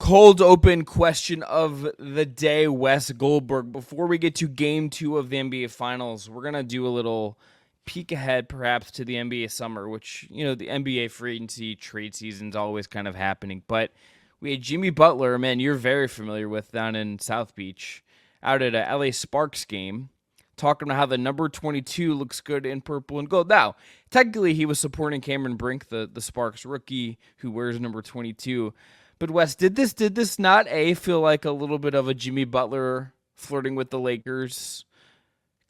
Cold open question of the day, Wes Goldberg. Before we get to game 2 of the NBA Finals, we're going to do a little peek ahead perhaps to the NBA summer, which, the NBA free agency trade season is always kind of happening. But we had Jimmy Butler, man, you're very familiar with down in South Beach, out at a LA Sparks game, talking about how the number 22 looks good in purple and gold. Now, technically he was supporting Cameron Brink, the Sparks rookie who wears number 22. But Wes, did this not feel like a little bit of a Jimmy Butler flirting with the Lakers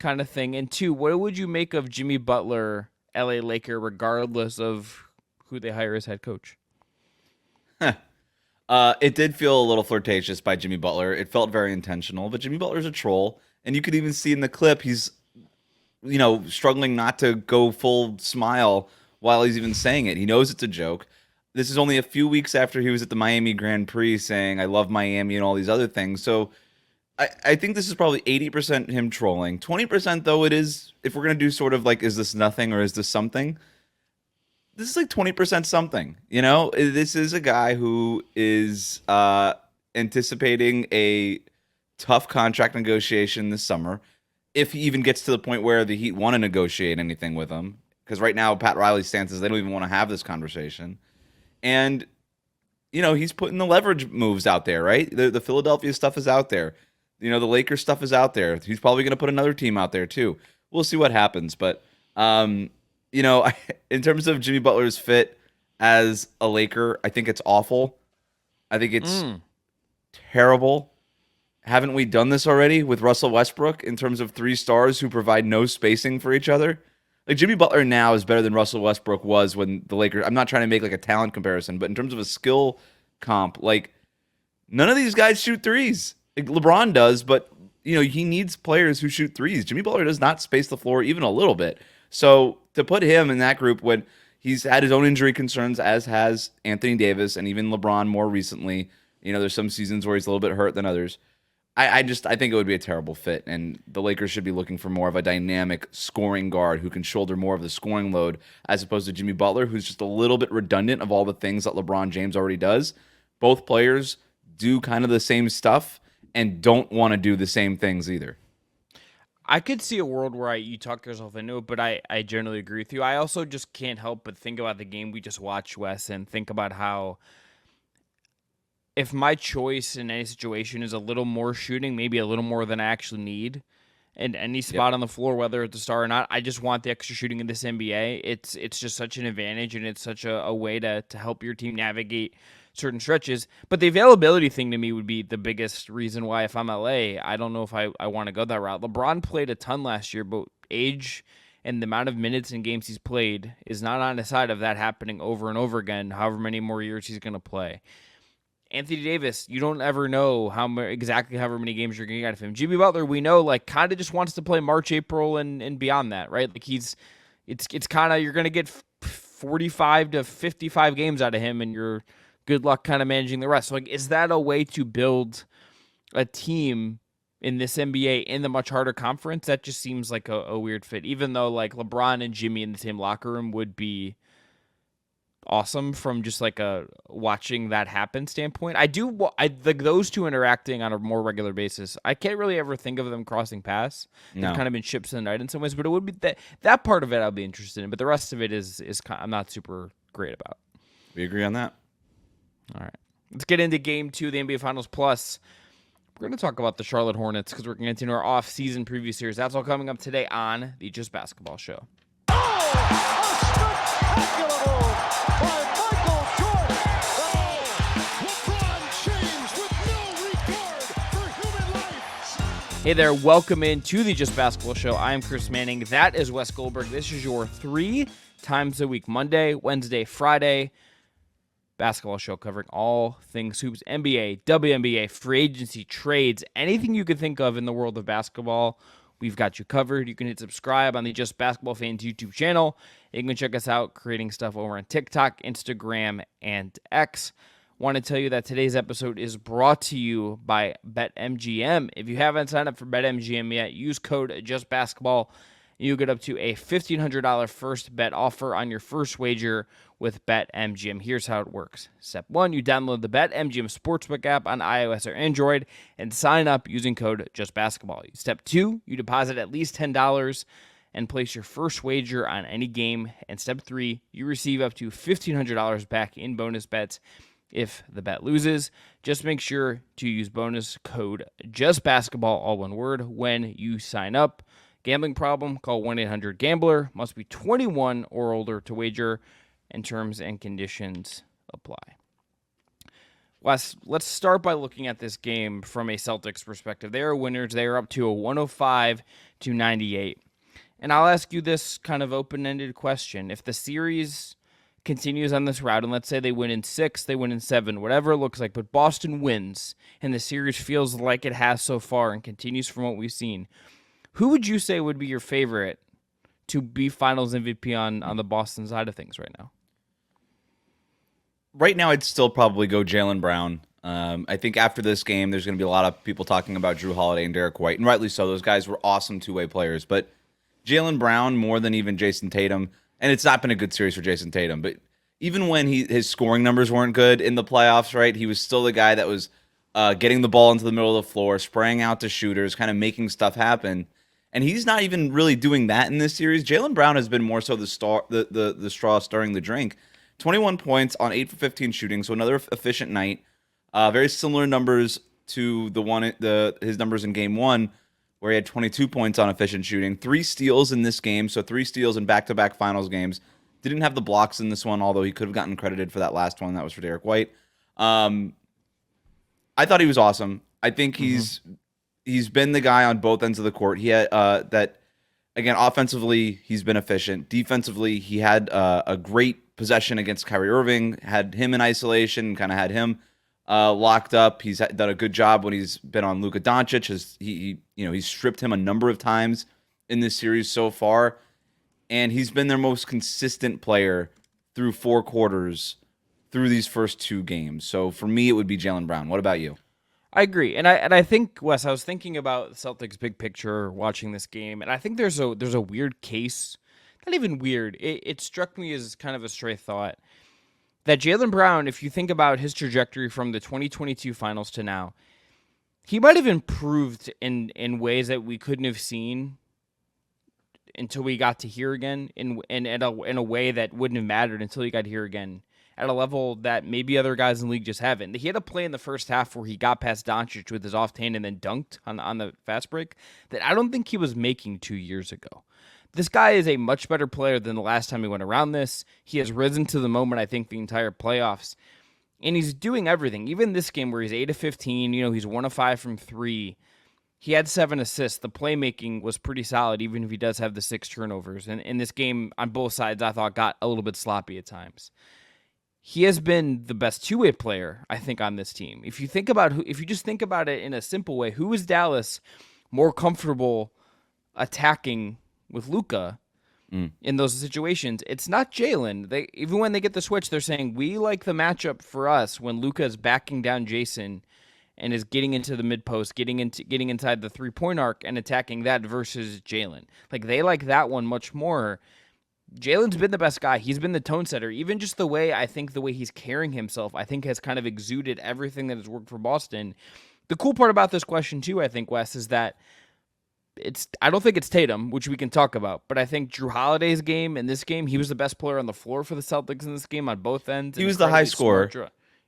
kind of thing? And two, what would you make of Jimmy Butler, LA Laker, regardless of who they hire as head coach? It did feel a little flirtatious by Jimmy Butler. It felt very intentional, but Jimmy Butler's a troll, and you could even see in the clip he's, struggling not to go full smile while he's even saying it. He knows it's a joke. This is only a few weeks after he was at the Miami Grand Prix saying, I love Miami and all these other things. So I think this is probably 80% him trolling. 20%, though, it is, if we're going to do sort of like, is this nothing or is this something? This is like 20% something. This is a guy who is anticipating a tough contract negotiation this summer. If he even gets to the point where the Heat want to negotiate anything with him. Because right now, Pat Riley's stance is they don't even want to have this conversation. And, he's putting the leverage moves out there, right? The Philadelphia stuff is out there. The Lakers stuff is out there. He's probably going to put another team out there, too. We'll see what happens. But, in terms of Jimmy Butler's fit as a Laker, I think it's awful. I think it's terrible. Haven't we done this already with Russell Westbrook in terms of 3 stars who provide no spacing for each other? Like, Jimmy Butler now is better than Russell Westbrook was when the Lakers... I'm not trying to make like a talent comparison, but in terms of a skill comp, like, none of these guys shoot threes. Like, LeBron does, but, he needs players who shoot threes. Jimmy Butler does not space the floor even a little bit. So to put him in that group when he's had his own injury concerns, as has Anthony Davis and even LeBron more recently, there's some seasons where he's a little bit hurt than others. I think it would be a terrible fit, and the Lakers should be looking for more of a dynamic scoring guard who can shoulder more of the scoring load as opposed to Jimmy Butler, who's just a little bit redundant of all the things that LeBron James already does. Both players do kind of the same stuff and don't want to do the same things either. I could see a world where you talk yourself into it, but I generally agree with you. I also just can't help but think about the game we just watched, Wes, and think about how if my choice in any situation is a little more shooting, maybe a little more than I actually need, and any spot on the floor, whether it's a star or not, I just want the extra shooting in this NBA. It's just such an advantage, and it's such a way to help your team navigate certain stretches. But the availability thing to me would be the biggest reason why if I'm LA, I don't know if I want to go that route. LeBron played a ton last year, but age and the amount of minutes and games he's played is not on the side of that happening over and over again, however many more years he's going to play. Anthony Davis, you don't ever know exactly however many games you're going to get out of him. Jimmy Butler, we know, kind of just wants to play March, April, and beyond that, right? It's kind of, you're going to get 45 to 55 games out of him, and you're good luck kind of managing the rest. So, is that a way to build a team in this NBA in the much harder conference? That just seems like a weird fit, even though, LeBron and Jimmy in the same locker room would be awesome from just a watching that happen standpoint. Those two interacting on a more regular basis. I can't really ever think of them crossing paths. No. They've kind of been ships in the night in some ways, but it would be that part of it I'll be interested in. But the rest of it is I'm not super great about. We agree on that. All right, let's get into Game 2 of the NBA Finals. Plus, we're going to talk about the Charlotte Hornets because we're going to continue our off-season preview series. That's all coming up today on the Just Basketball Show. Hey there, welcome into the Just Basketball Show. I am Chris Manning. That is Wes Goldberg. This is your 3 times a week, Monday, Wednesday, Friday, basketball show covering all things hoops, NBA, WNBA, free agency, trades, anything you could think of in the world of basketball. We've got you covered. You can hit subscribe on the Just Basketball Fans YouTube channel. You can check us out creating stuff over on TikTok, Instagram, and X. Want to tell you that today's episode is brought to you by BetMGM. If you haven't signed up for BetMGM yet, use code JustBasketball. You'll get up to a $1,500 first bet offer on your first wager with BetMGM. Here's how it works. Step 1, you download the BetMGM Sportsbook app on iOS or Android and sign up using code JustBasketball. Step 2, you deposit at least $10 and place your first wager on any game. And step 3, you receive up to $1,500 back in bonus bets if the bet loses. Just make sure to use bonus code JustBasketball, all one word, when you sign up. Gambling problem? Call 1-800-GAMBLER. Must be 21 or older to wager, and terms and conditions apply. Wes, let's start by looking at this game from a Celtics perspective. They are winners. They are up to a 105-98. And I'll ask you this kind of open-ended question. If the series continues on this route, and let's say they win in 6, they win in 7, whatever it looks like, but Boston wins, and the series feels like it has so far and continues from what we've seen, who would you say would be your favorite to be Finals MVP on the Boston side of things right now? Right now, I'd still probably go Jaylen Brown. I think after this game, there's going to be a lot of people talking about Jrue Holiday and Derrick White, and rightly so. Those guys were awesome two-way players, but Jaylen Brown more than even Jayson Tatum, and it's not been a good series for Jayson Tatum, but even when his scoring numbers weren't good in the playoffs, right, he was still the guy that was getting the ball into the middle of the floor, spraying out to shooters, kind of making stuff happen. And he's not even really doing that in this series. Jaylen Brown has been more so the straw stirring the drink. 21 points on 8 for 15 shooting, so another efficient night. Very similar numbers to his numbers in Game 1, where he had 22 points on efficient shooting. 3 steals in this game, so 3 steals in back-to-back finals games. Didn't have the blocks in this one, although he could have gotten credited for that last one. That was for Derrick White. I thought he was awesome. I think he's been the guy on both ends of the court. He had again, offensively, he's been efficient. Defensively, he had a great possession against Kyrie Irving, had him in isolation, kind of had him locked up. He's done a good job when he's been on Luka Doncic. He's stripped him a number of times in this series so far, and he's been their most consistent player through 4 quarters through these first 2 games. So for me, it would be Jaylen Brown. What about you? I agree, and I think, Wes, I was thinking about the Celtics' big picture watching this game, and I think there's a weird case, not even weird. It struck me as kind of a stray thought that Jaylen Brown, if you think about his trajectory from the 2022 finals to now, he might have improved in ways that we couldn't have seen until we got to here again, in a way that wouldn't have mattered until he got here again, at a level that maybe other guys in the league just haven't. He had a play in the first half where he got past Doncic with his off hand and then dunked on the fast break that I don't think he was making 2 years ago. This guy is a much better player than the last time he went around this. He has risen to the moment, I think, the entire playoffs. And he's doing everything. Even this game where he's 8 of 15, he's 1 of 5 from 3. He had 7 assists. The playmaking was pretty solid, even if he does have the 6 turnovers. And in this game, on both sides, I thought got a little bit sloppy at times. He has been the best two-way player, I think, on this team. If you just think about it in a simple way, who is Dallas more comfortable attacking with Luka in those situations? It's not Jaylen. Even when they get the switch, they're saying, we like the matchup for us when Luka is backing down Jayson and is getting into the mid-post, getting inside the three-point arc and attacking that versus Jaylen. Like, they like that one much more. Jaylen's been the best guy. He's been the tone setter. Even just the way he's carrying himself, I think has kind of exuded everything that has worked for Boston. The cool part about this question, too, I think, Wes, is that I don't think it's Tatum, which we can talk about, but I think Jrue Holiday's game and this game, he was the best player on the floor for the Celtics in this game on both ends. He was the high scorer.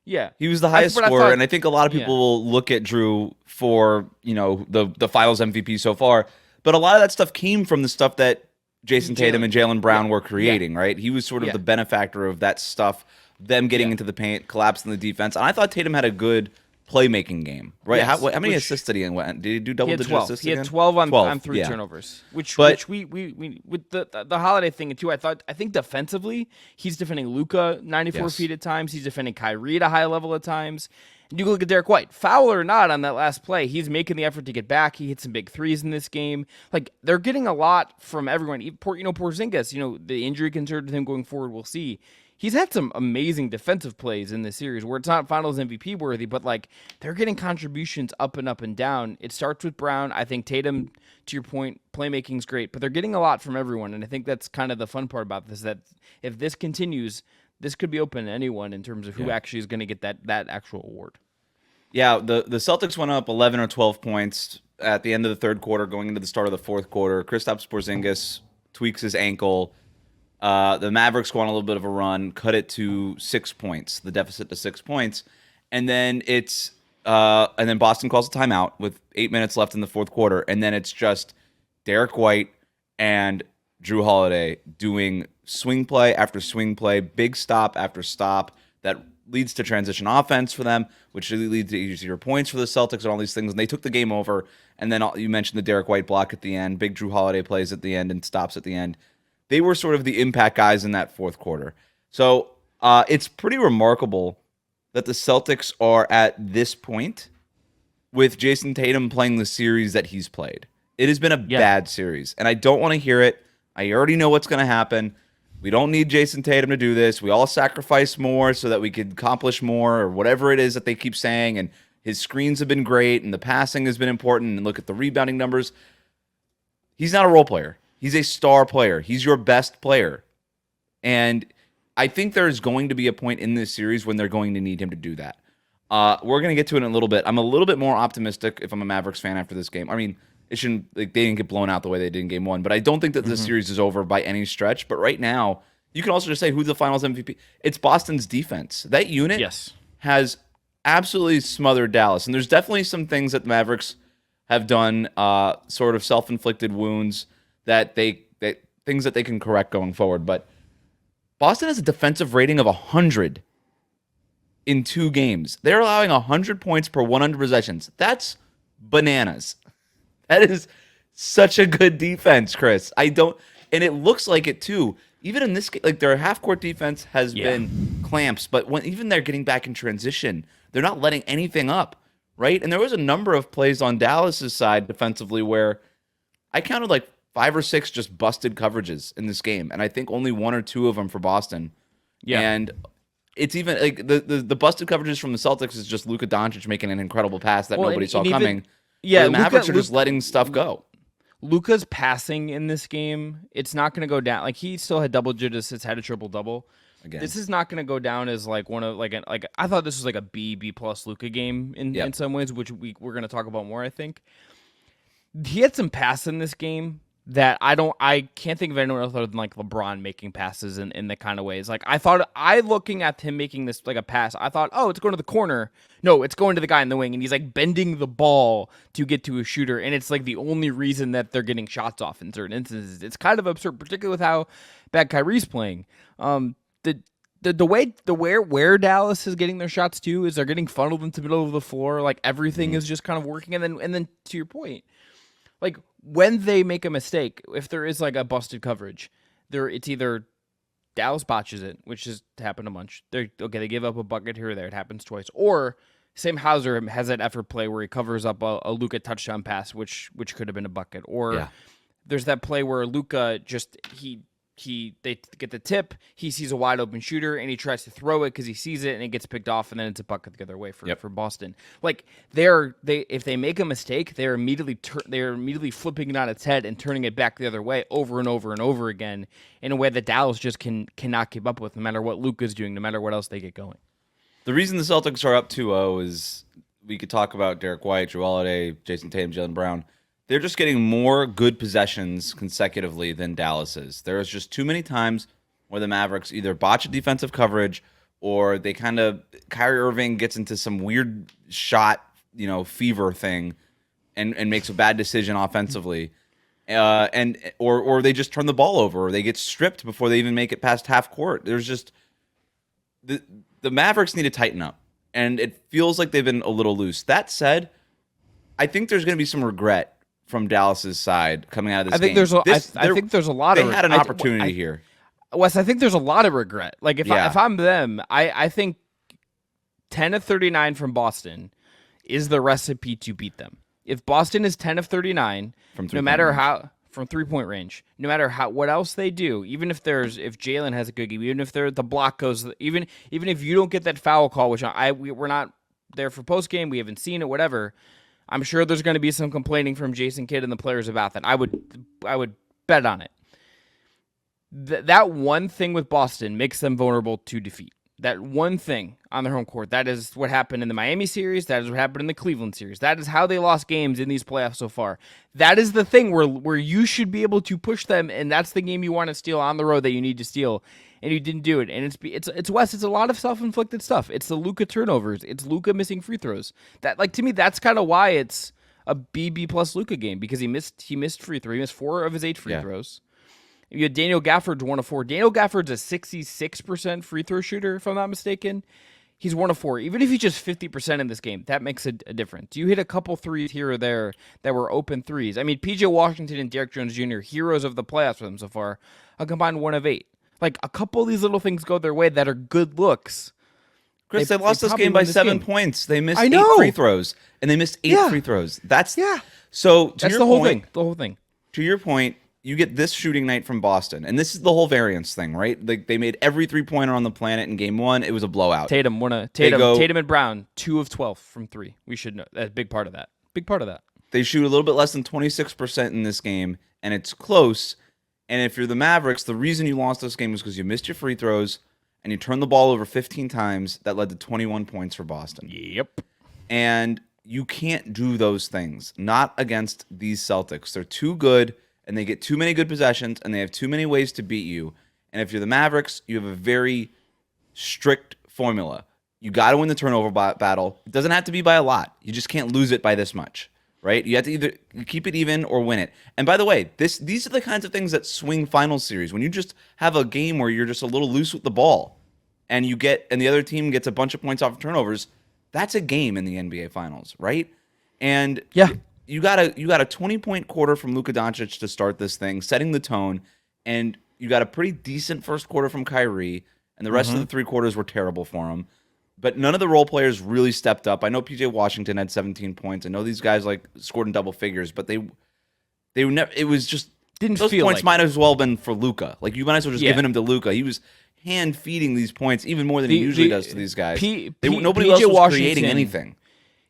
Yeah. He was the highest scorer, and I think a lot of people will look at Jrue for, the finals MVP so far, but a lot of that stuff came from the stuff that Jayson Tatum and Jaylen Brown were creating, right? He was sort of the benefactor of that stuff, them getting into the paint, collapsing the defense, and I thought Tatum had a good playmaking game, right? Yes, how many assists did he win? Did he do double-digit assists? He had 12 on 3 turnovers, which we with the Holiday thing too. I think defensively he's defending Luka 94 feet at times. He's defending Kyrie at a high level at times. And you look at Derrick White, foul or not on that last play, he's making the effort to get back. He hit some big threes in this game. Like, they're getting a lot from everyone. Porzingis, the injury concern with him going forward, we'll see. he's had some amazing defensive plays in this series where it's not Finals MVP worthy, but like they're getting contributions up and down. It starts with Brown. I think Tatum, to your point, playmaking's great, but they're getting a lot from everyone, and I think that's kind of the fun part about this. That if this continues, this could be open to anyone in terms of who actually is going to get that actual award. Yeah, the Celtics went up 11 or 12 points at the end of the third quarter, going into the start of the fourth quarter. Kristaps Porzingis tweaks his ankle. The Mavericks go on a little bit of a run, cut it to 6 points, the deficit to 6 points, and then Boston calls a timeout with 8 minutes left in the fourth quarter, and then it's just Derrick White and Drew Holiday doing swing play after swing play, big stop after stop that leads to transition offense for them, which really leads to easier points for the Celtics and all these things. And they took the game over. And then you mentioned the Derrick White block at the end, big Drew Holiday plays at the end and stops at the end. They were sort of the impact guys in that fourth quarter. So it's pretty remarkable that the Celtics are at this point with Jayson Tatum playing the series that he's played. It has been a bad series, and I don't want to hear it. I already know what's going to happen. We don't need Jayson Tatum to do this. We all sacrifice more so that we could accomplish more, or whatever it is that they keep saying. And his screens have been great, and the passing has been important. And look at the rebounding numbers. He's not a role player. He's a star player. He's your best player. And I think there's going to be a point in this series when they're going to need him to do that. We're going to get to it in a little bit. I'm a little bit more optimistic if I'm a Mavericks fan after this game. I mean, it shouldn't, they didn't get blown out the way they did in game one, but I don't think that this series is over by any stretch. But right now, you can also just say who's the Finals MVP. It's Boston's defense. That unit has absolutely smothered Dallas, and there's definitely some things that the Mavericks have done, sort of self-inflicted wounds that things that they can correct going forward. But Boston has a defensive rating of 100 in 2 games. They're allowing 100 points per 100 possessions. That's bananas. That is such a good defense, Chris. And it looks like it too. Even in this, like their half-court defense has been clamps, but even they're getting back in transition, they're not letting anything up, right? And there was a number of plays on Dallas's side defensively where I counted like 5 or 6 just busted coverages in this game, and I think only 1 or 2 of them for Boston. Yeah, and it's even like the busted coverages from the Celtics is just Luka Doncic making an incredible pass that nobody saw coming. Yeah, the Mavericks are just letting stuff go. Luka's passing in this game, it's not going to go down. Like he still had double digits, had a triple double. Again, this is not going to go down as like one of like I thought this was like a B plus Luka game in some ways, which we're going to talk about more. I think he had some pass in this game that I can't think of anyone else other than like LeBron making passes in the kind of ways. Like looking at him making this like a pass, I thought, oh, it's going to the corner. No, it's going to the guy in the wing, and he's like bending the ball to get to a shooter, and it's like the only reason that they're getting shots off in certain instances. It's kind of absurd, particularly with how bad Kyrie's playing. Where Dallas is getting their shots too is they're getting funneled into the middle of the floor. Like everything is just kind of working, and then to your point, like when they make a mistake, if there is like a busted coverage, it's either Dallas botches it, which has happened a bunch. They give up a bucket here or there. It happens twice. Or Sam Hauser has that effort play where he covers up a Luka touchdown pass, which could have been a bucket. Or there's that play where Luka they get the tip, he sees a wide open shooter, and he tries to throw it because he sees it, and it gets picked off, and then it's a bucket the other way for Boston. Like if they make a mistake, they're immediately flipping it on its head and turning it back the other way over and over and over again in a way that Dallas just cannot keep up with, no matter what Luka's doing, no matter what else they get going. The reason the Celtics are up 2-0 is we could talk about Derrick White, Drew Holiday, Jayson Tatum, Jaylen Brown. They're just getting more good possessions consecutively than Dallas is. There is just too many times where the Mavericks either botch a defensive coverage or they Kyrie Irving gets into some weird shot, fever thing and makes a bad decision offensively. Or they just turn the ball over or they get stripped before they even make it past half court. There's just the Mavericks need to tighten up, and it feels like they've been a little loose. That said, I think there's going to be some regret from Dallas's side coming out of this game. I think there's a lot of. They had an opportunity here, Wes. I think there's a lot of regret. Like if I'm them, I think 10 of 39 from Boston is the recipe to beat them. If Boston is 10 of 39, no matter how from 3-point range. No matter what else they do, even if Jalen has a good game, even if the block goes, even if you don't get that foul call, which we're not there for post game, we haven't seen it, whatever. I'm sure there's going to be some complaining from Jason Kidd and the players about that. I would bet on it. That one thing with Boston makes them vulnerable to defeat. That one thing on their home court. That is what happened in the Miami series. That is what happened in the Cleveland series. That is how they lost games in these playoffs so far. That is the thing where you should be able to push them, and that's the game you want to steal on the road that you need to steal, and you didn't do it. And it's Wes. It's a lot of self-inflicted stuff. It's the Luka turnovers. It's Luka missing free throws. That, like, to me, that's kind of why it's a B plus Luka game, because he missed free throw. He missed 4 of his 8 free throws. You had Daniel Gafford's 1 of 4. Daniel Gafford's a 66% free throw shooter, if I'm not mistaken. He's 1 of 4. Even if he's just 50% in this game, that makes a difference. You hit a couple threes here or there that were open threes. I mean, PJ Washington and Derrick Jones Jr., heroes of the playoffs for them so far, a combined 1 of 8. Like, a couple of these little things go their way that are good looks. Chris, they lost this game by 7 points. They missed 8 free throws, and they missed 8 free throws. That's so. That's the whole thing. The whole thing. To your point, you get this shooting night from Boston, and this is the whole variance thing, right? Like, they made every 3-pointer on the planet in game 1. It was a blowout. Tatum and Brown, 2 of 12 from 3. We should know that's a big part of that. Big part of that. They shoot a little bit less than 26% in this game, and it's close. And if you're the Mavericks, the reason you lost this game was because you missed your free throws and you turned the ball over 15 times. That led to 21 points for Boston. Yep. And you can't do those things. Not against these Celtics. They're too good, and they get too many good possessions, and they have too many ways to beat you. And if you're the Mavericks, you have a very strict formula. You got to win the turnover battle. It doesn't have to be by a lot. You just can't lose it by this much, right? You have to either keep it even or win it. And by the way, these are the kinds of things that swing final series. When you just have a game where you're just a little loose with the ball, and the other team gets a bunch of points off of turnovers, that's a game in the NBA Finals, right? And you got a 20-point quarter from Luka Doncic to start this thing, setting the tone, and you got a pretty decent first quarter from Kyrie, and the rest of the 3 quarters were terrible for him. But none of the role players really stepped up. I know PJ Washington had 17 points. I know these guys scored in double figures, but they never. It was just didn't those feel points like might have as well been for Luka. Like, you might as well just given them to Luka. He was hand feeding these points even more than he usually does to these guys. Nobody else was creating anything.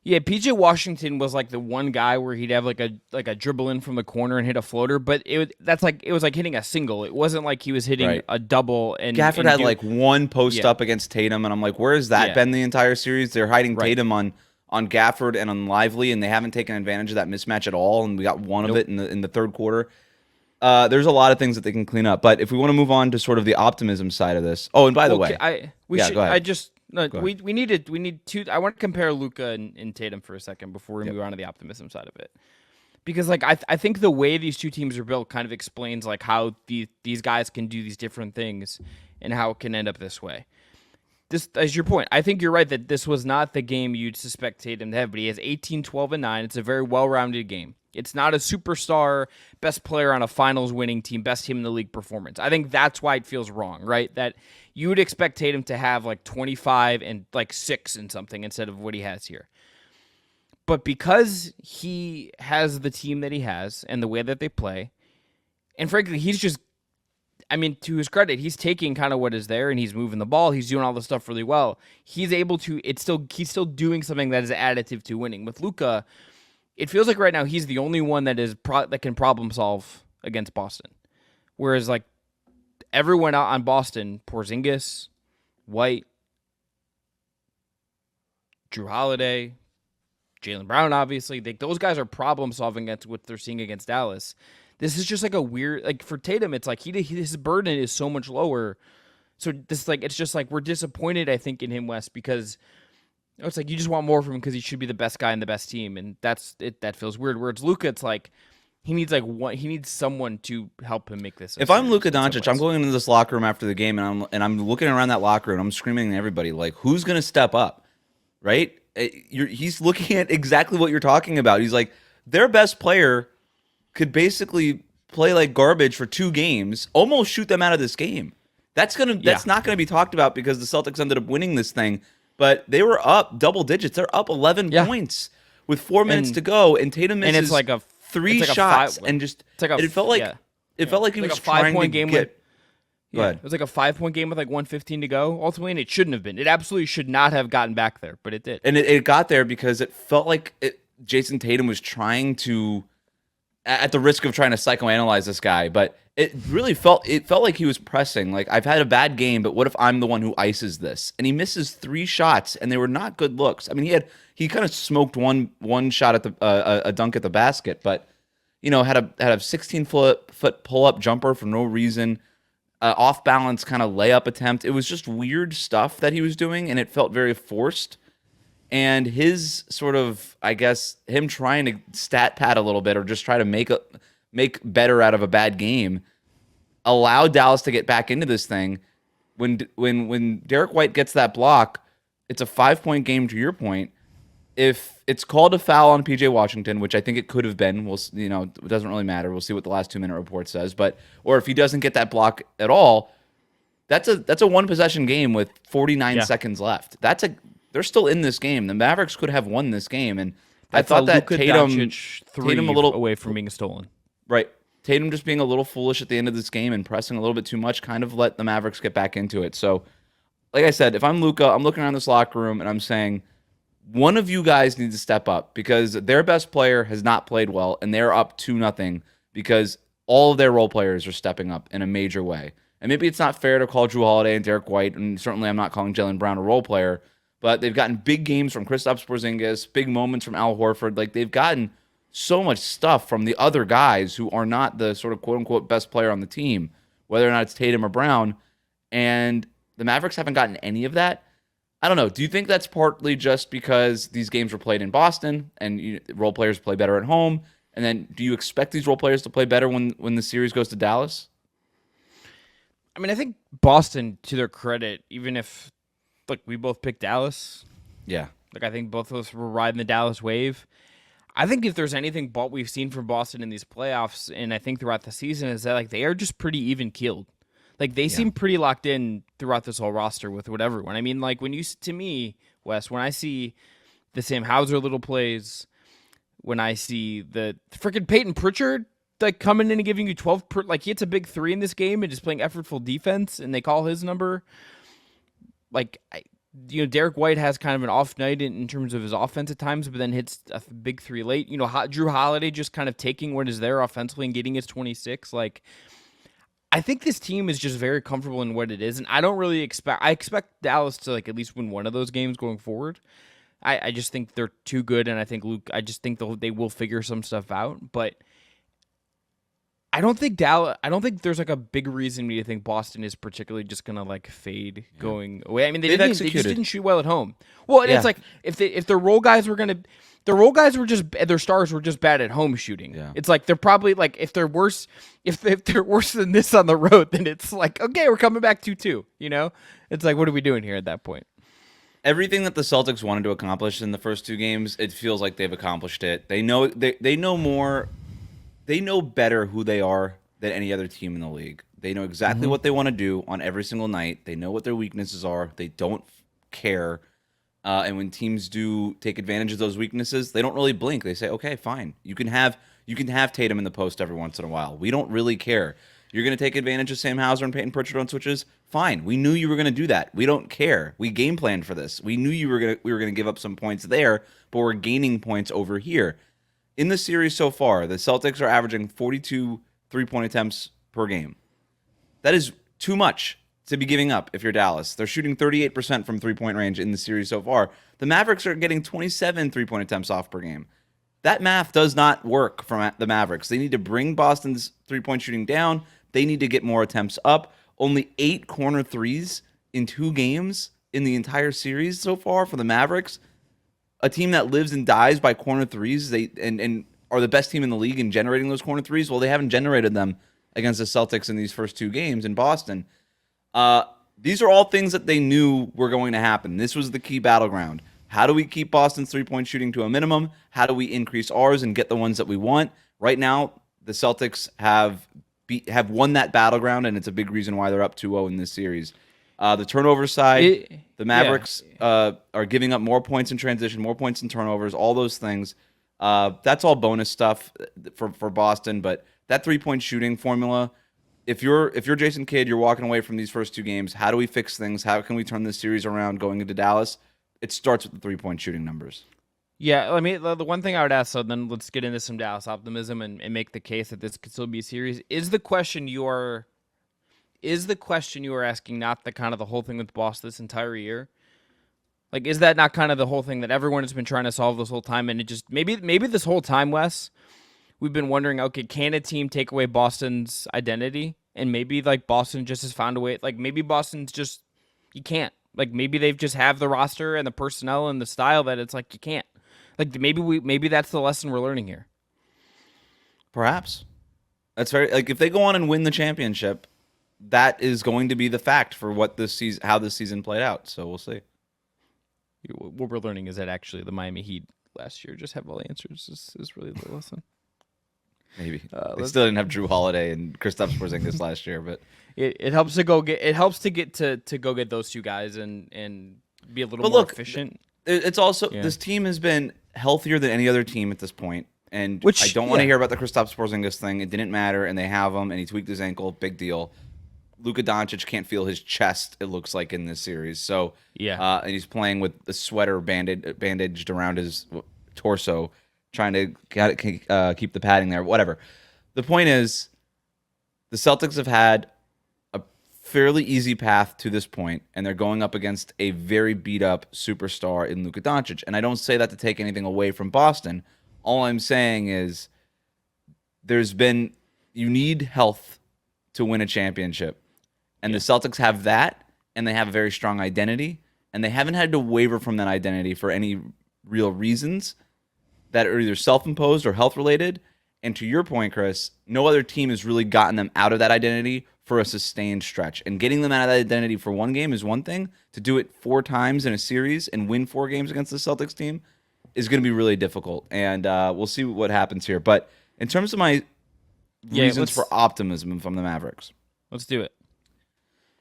Yeah, PJ Washington was like the one guy where he'd have like a dribble in from the corner and hit a floater, but it was like hitting a single. It wasn't like he was hitting a double. And Gafford had like one post up against Tatum, and I'm like, where has that been the entire series? They're hiding Tatum on Gafford and on Lively, and they haven't taken advantage of that mismatch at all. And we got one of it in the third quarter. There's a lot of things that they can clean up, but if we want to move on to sort of the optimism side of this. Oh, and by the way, go ahead. We need two. I want to compare Luka and Tatum for a second before we move on to the optimism side of it, because like I think the way these two teams are built kind of explains like how these guys can do these different things and how it can end up this way. This is your point. I think you're right that this was not the game you'd suspect Tatum to have, but he has 18, 12, and 9. It's a very well-rounded game. It's not a superstar, best player on a finals winning team, best team in the league performance. I think that's why it feels wrong, right? That you would expect Tatum to have like 25 and like 6 and something instead of what he has here. But because he has the team that he has and the way that they play, and frankly, he's just, I mean, to his credit, he's taking kind of what is there and he's moving the ball. He's doing all this stuff really well. He's able to, he's still doing something that is additive to winning. With Luka, it feels like right now he's the only one that that can problem solve against Boston. Whereas like everyone out on Boston, Porzingis, White, Drew Holiday, Jaylen Brown, obviously, those guys are problem solving against what they're seeing against Dallas. This is just like a weird, like for Tatum, it's like his burden is so much lower. So this it's just like we're disappointed, I think, in him, Wes, because it's like you just want more from him because he should be the best guy in the best team, and that's it. That feels weird. Where it's Luka, it's like he needs someone to help him make this. If I'm Luka Doncic, I'm going into this locker room after the game, and I'm looking around that locker room, and I'm screaming at everybody like, who's going to step up, right? He's looking at exactly what you're talking about. He's like, their best player could basically play like garbage for 2 games, almost shoot them out of this game. That's not gonna be talked about because the Celtics ended up winning this thing. But they were up double digits. They're up 11 points with 4 minutes to go, and Tatum misses and it's like a three It's like shots and just it's like a it felt like yeah. it felt like he It's was like a trying to 5-point game get. Go Yeah, ahead. it was like a 5-point game with like 1:15 to go ultimately, and it shouldn't have been. It absolutely should not have gotten back there, but it did. And it got there because it felt like Jayson Tatum was trying to, at the risk of trying to psychoanalyze this guy, but it felt like he was pressing. Like, I've had a bad game, but what if I'm the one who ices this? And he misses 3 shots, and they were not good looks. I mean, he kind of smoked one shot at the a dunk at the basket, but had a 16-foot pull up jumper for no reason. Off balance kind of layup attempt. It was just weird stuff that he was doing, and it felt very forced. And his sort of, I guess, him trying to stat pad a little bit or just try to make better out of a bad game allowed Dallas to get back into this thing. When Derrick White gets that block, it's a 5-point game to your point. If it's called a foul on PJ Washington, which I think it could have been, it doesn't really matter. We'll see what the last 2-minute report says. Or if he doesn't get that block at all, that's a one possession game with 49 seconds left. They're still in this game. The Mavericks could have won this game, and That's I thought that Luka Doncic Tatum a little away from being stolen. Right. Tatum just being a little foolish at the end of this game and pressing a little bit too much kind of let the Mavericks get back into it. So, like I said, if I'm Luka, I'm looking around this locker room and I'm saying, one of you guys needs to step up because their best player has not played well and they're up 2-0 because all of their role players are stepping up in a major way. And maybe it's not fair to call Drew Holiday and Derrick White, and certainly I'm not calling Jaylen Brown a role player, but they've gotten big games from Kristaps Porzingis, big moments from Al Horford. Like, they've gotten so much stuff from the other guys who are not the sort of quote-unquote best player on the team, whether or not it's Tatum or Brown, and the Mavericks haven't gotten any of that. I don't know. Do you think that's partly just because these games were played in Boston and role players play better at home? And then do you expect these role players to play better when the series goes to Dallas? I mean, I think Boston, to their credit, even if we both picked Dallas. Yeah. I think both of us were riding the Dallas wave. I think if there's anything we've seen from Boston in these playoffs, and I think throughout the season, is that they are just pretty even keeled. They seem pretty locked in throughout this whole roster with everyone. I mean, to me, Wes, when I see the Sam Hauser little plays, when I see the freaking Peyton Pritchard coming in and giving you 12, he hits a big 3 in this game and just playing effortful defense, and they call his number. Derrick White has kind of an off night in terms of his offense at times, but then hits a big 3 late. Drew Holiday just kind of taking what is there offensively and getting his 26. I think this team is just very comfortable in what it is, and I don't really I expect Dallas to at least win one of those games going forward. I just think they're too good, and I just think they will figure some stuff out, but I don't think there's a big reason to think Boston is particularly just gonna fade going away. I mean, they just didn't shoot well at home. Well, and it's if their role guys were their stars were just bad at home shooting. Yeah. It's they're probably if they're worse than this on the road, then it's okay, we're coming back 2-2. It's what are we doing here at that point? Everything that the Celtics wanted to accomplish in the first 2 games, it feels like they've accomplished it. They know more. They know better who they are than any other team in the league. They know exactly what they want to do on every single night. They know what their weaknesses are. They don't care. And when teams do take advantage of those weaknesses, they don't really blink. They say, "Okay, fine. You can have Tatum in the post every once in a while. We don't really care. You're going to take advantage of Sam Hauser and Peyton Pritchard on switches? Fine. We knew you were going to do that. We don't care. We game planned for this. We knew we were going to give up some points there, but we're gaining points over here." In the series so far, the Celtics are averaging 42 3-point attempts per game. That is too much to be giving up if you're Dallas. They're shooting 38% from 3-point range in the series so far. The Mavericks are getting 27 3-point attempts off per game. That math does not work from the Mavericks. They need to bring Boston's 3-point shooting down. They need to get more attempts up. Only 8 corner threes in 2 games in the entire series so far for the Mavericks. A team that lives and dies by corner threes, and are the best team in the league in generating those corner threes. Well, they haven't generated them against the Celtics in these first 2 games in Boston. These are all things that they knew were going to happen. This was the key battleground. How do we keep Boston's 3-point shooting to a minimum? How do we increase ours and get the ones that we want? Right now, the Celtics have won that battleground, and it's a big reason why they're up 2-0 in this series. The turnover side, the Mavericks are giving up more points in transition, more points in turnovers, all those things. That's all bonus stuff for Boston, but that 3-point shooting formula. If you're Jason Kidd, you're walking away from these first 2 games. How do we fix things? How can we turn this series around going into Dallas? It starts with the 3-point shooting numbers. Yeah, I mean, the one thing I would ask, so then let's get into some Dallas optimism and make the case that this could still be a series. Is the question you are asking not the kind of the whole thing with Boston this entire year? Like, is that not kind of the whole thing that everyone has been trying to solve this whole time? And it just maybe this whole time, Wes, we've been wondering, okay, can a team take away Boston's identity? And maybe like Boston just has found a way. Like maybe Boston's just you can't. Like maybe they've just have the roster and the personnel and the style that it's like you can't. Like maybe that's the lesson we're learning here. Perhaps. That's very like if they go on and win the championship, that is going to be the fact for what this season, how this season played out. So we'll see. What we're learning is that actually the Miami Heat last year just have all the answers. Is really the lesson. Maybe they still didn't have Drew Holiday and Kristaps Porzingis last year, but it helps to go get to go get those two guys and be a little more efficient. It's also this team has been healthier than any other team at this point, and Which, I don't want to hear about the Kristaps Porzingis thing. It didn't matter, and they have him, and he tweaked his ankle. Big deal. Luka Doncic can't feel his chest, it looks like, in this series. So and he's playing with the sweater bandaged around his torso, trying to keep the padding there. Whatever. The point is, the Celtics have had a fairly easy path to this point, and they're going up against a very beat-up superstar in Luka Doncic. And I don't say that to take anything away from Boston. All I'm saying is you need health to win a championship. And the Celtics have that, and they have a very strong identity, and they haven't had to waver from that identity for any real reasons that are either self-imposed or health-related. And to your point, Chris, no other team has really gotten them out of that identity for a sustained stretch. And getting them out of that identity for one game is one thing. To do it 4 times in a series and win 4 games against the Celtics team is going to be really difficult. And we'll see what happens here. But in terms of my reasons for optimism from the Mavericks. Let's do it.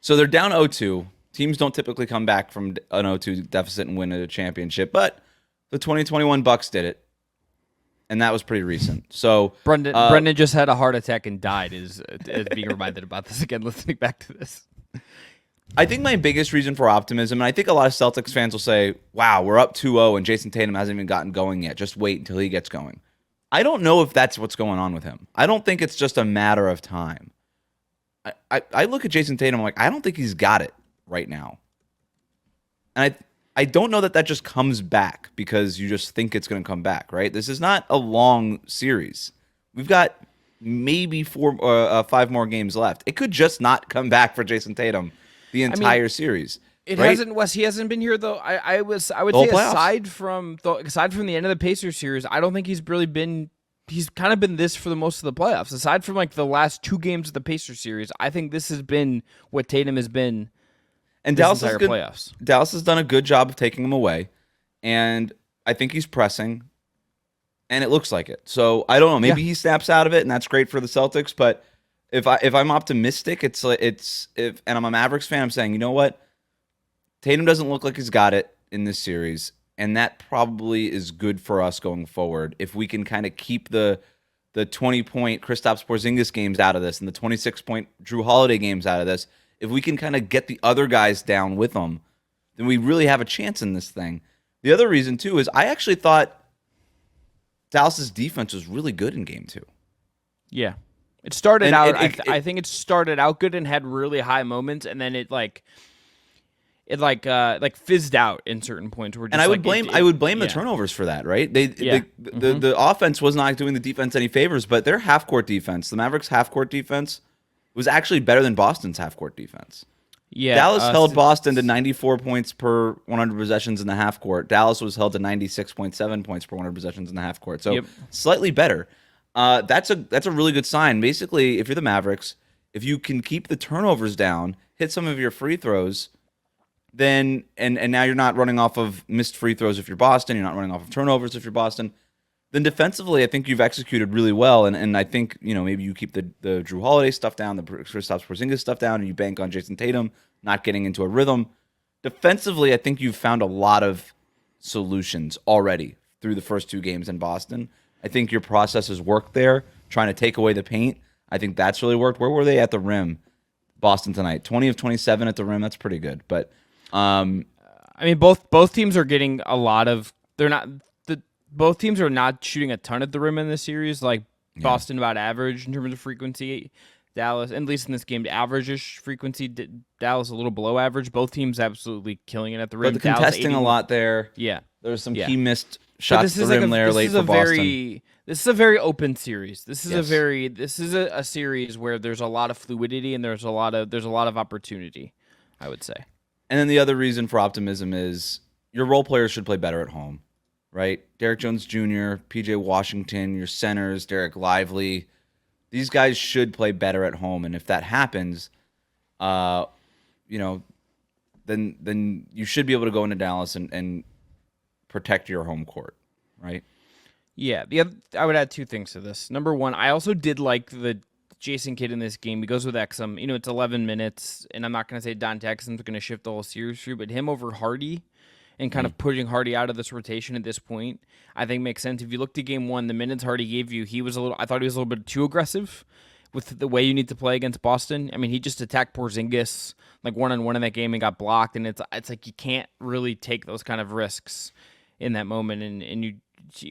So they're down 0-2. Teams don't typically come back from an 0-2 deficit and win a championship, but the 2021 Bucks did it, and that was pretty recent. So Brendan just had a heart attack and died. Is being reminded about this again, listening back to this. I think my biggest reason for optimism, and I think a lot of Celtics fans will say, wow, we're up 2-0 and Jayson Tatum hasn't even gotten going yet. Just wait until he gets going. I don't know if that's what's going on with him. I don't think it's just a matter of time. I look at Jayson Tatum, I'm like, I don't think he's got it right now. And I don't know that just comes back because you just think it's going to come back, right? This is not a long series. We've got maybe 5 more games left. It could just not come back for Jayson Tatum the entire series. It right? hasn't, Wes. He hasn't been here though. I would say aside from the end of the Pacers series, I don't think he's really been. He's kind of been this for the most of the playoffs. Aside from like the last 2 games of the Pacers series, I think this has been what Tatum has been. And Dallas has done a good job of taking him away, and I think he's pressing, and it looks like it. So I don't know. Maybe he snaps out of it, and that's great for the Celtics. But if I'm optimistic, and I'm a Mavericks fan, I'm saying, you know what, Tatum doesn't look like he's got it in this series. And that probably is good for us going forward if we can kind of keep the 20-point Kristaps Porzingis games out of this and the 26-point Drew Holiday games out of this. If we can kind of get the other guys down with them, then we really have a chance in this thing. The other reason, too, is I actually thought Dallas's defense was really good in Game 2. Yeah. It started out, I think it started out good and had really high moments, and then it fizzed out in certain points. And I would blame the turnovers for that, right? The offense was not doing the defense any favors, but their half court defense, the Mavericks' half court defense, was actually better than Boston's half court defense. Yeah, Dallas held Boston to 94 points per 100 possessions in the half court. Dallas was held to 96.7 points per 100 possessions in the half court. So slightly better. That's a really good sign. Basically, if you're the Mavericks, if you can keep the turnovers down, hit some of your free throws. Then and now you're not running off of missed free throws if you're Boston. You're not running off of turnovers if you're Boston. Then defensively, I think you've executed really well. And I think maybe you keep the Drew Holiday stuff down, the Kristaps Porzingis stuff down, and you bank on Jayson Tatum not getting into a rhythm. Defensively, I think you've found a lot of solutions already through the first 2 games in Boston. I think your process has worked there, trying to take away the paint. I think that's really worked. Where were they at the rim, Boston tonight? 20 of 27 at the rim. That's pretty good. But I mean, both teams are getting a lot of. They're not. Both teams are not shooting a ton at the rim in this series. Like Boston about average in terms of frequency. Dallas, at least in this game, average-ish frequency. Dallas a little below average. Both teams absolutely killing it at the rim. But the contesting a lot there. Yeah. There was some key missed shots at the rim there late for Boston. This is a very open series. This is a series where there's a lot of fluidity and there's a lot of opportunity, I would say. And then the other reason for optimism is your role players should play better at home, right? Derrick Jones Jr., PJ Washington, your centers, Derek Lively. These guys should play better at home, and if that happens, then you should be able to go into Dallas and protect your home court, right? Yeah, I would add 2 things to this. Number one, I also did like the Jayson kid in this game. He goes with Exum. It's 11 minutes, and I'm not going to say Dante Exum's going to shift the whole series through, but him over Hardy and kind of pushing Hardy out of this rotation at this point, I think makes sense. If you looked at game 1, the minutes Hardy gave you, I thought he was a little bit too aggressive with the way you need to play against Boston. I mean, he just attacked Porzingis like one-on-one in that game and got blocked, and it's like you can't really take those kind of risks in that moment, and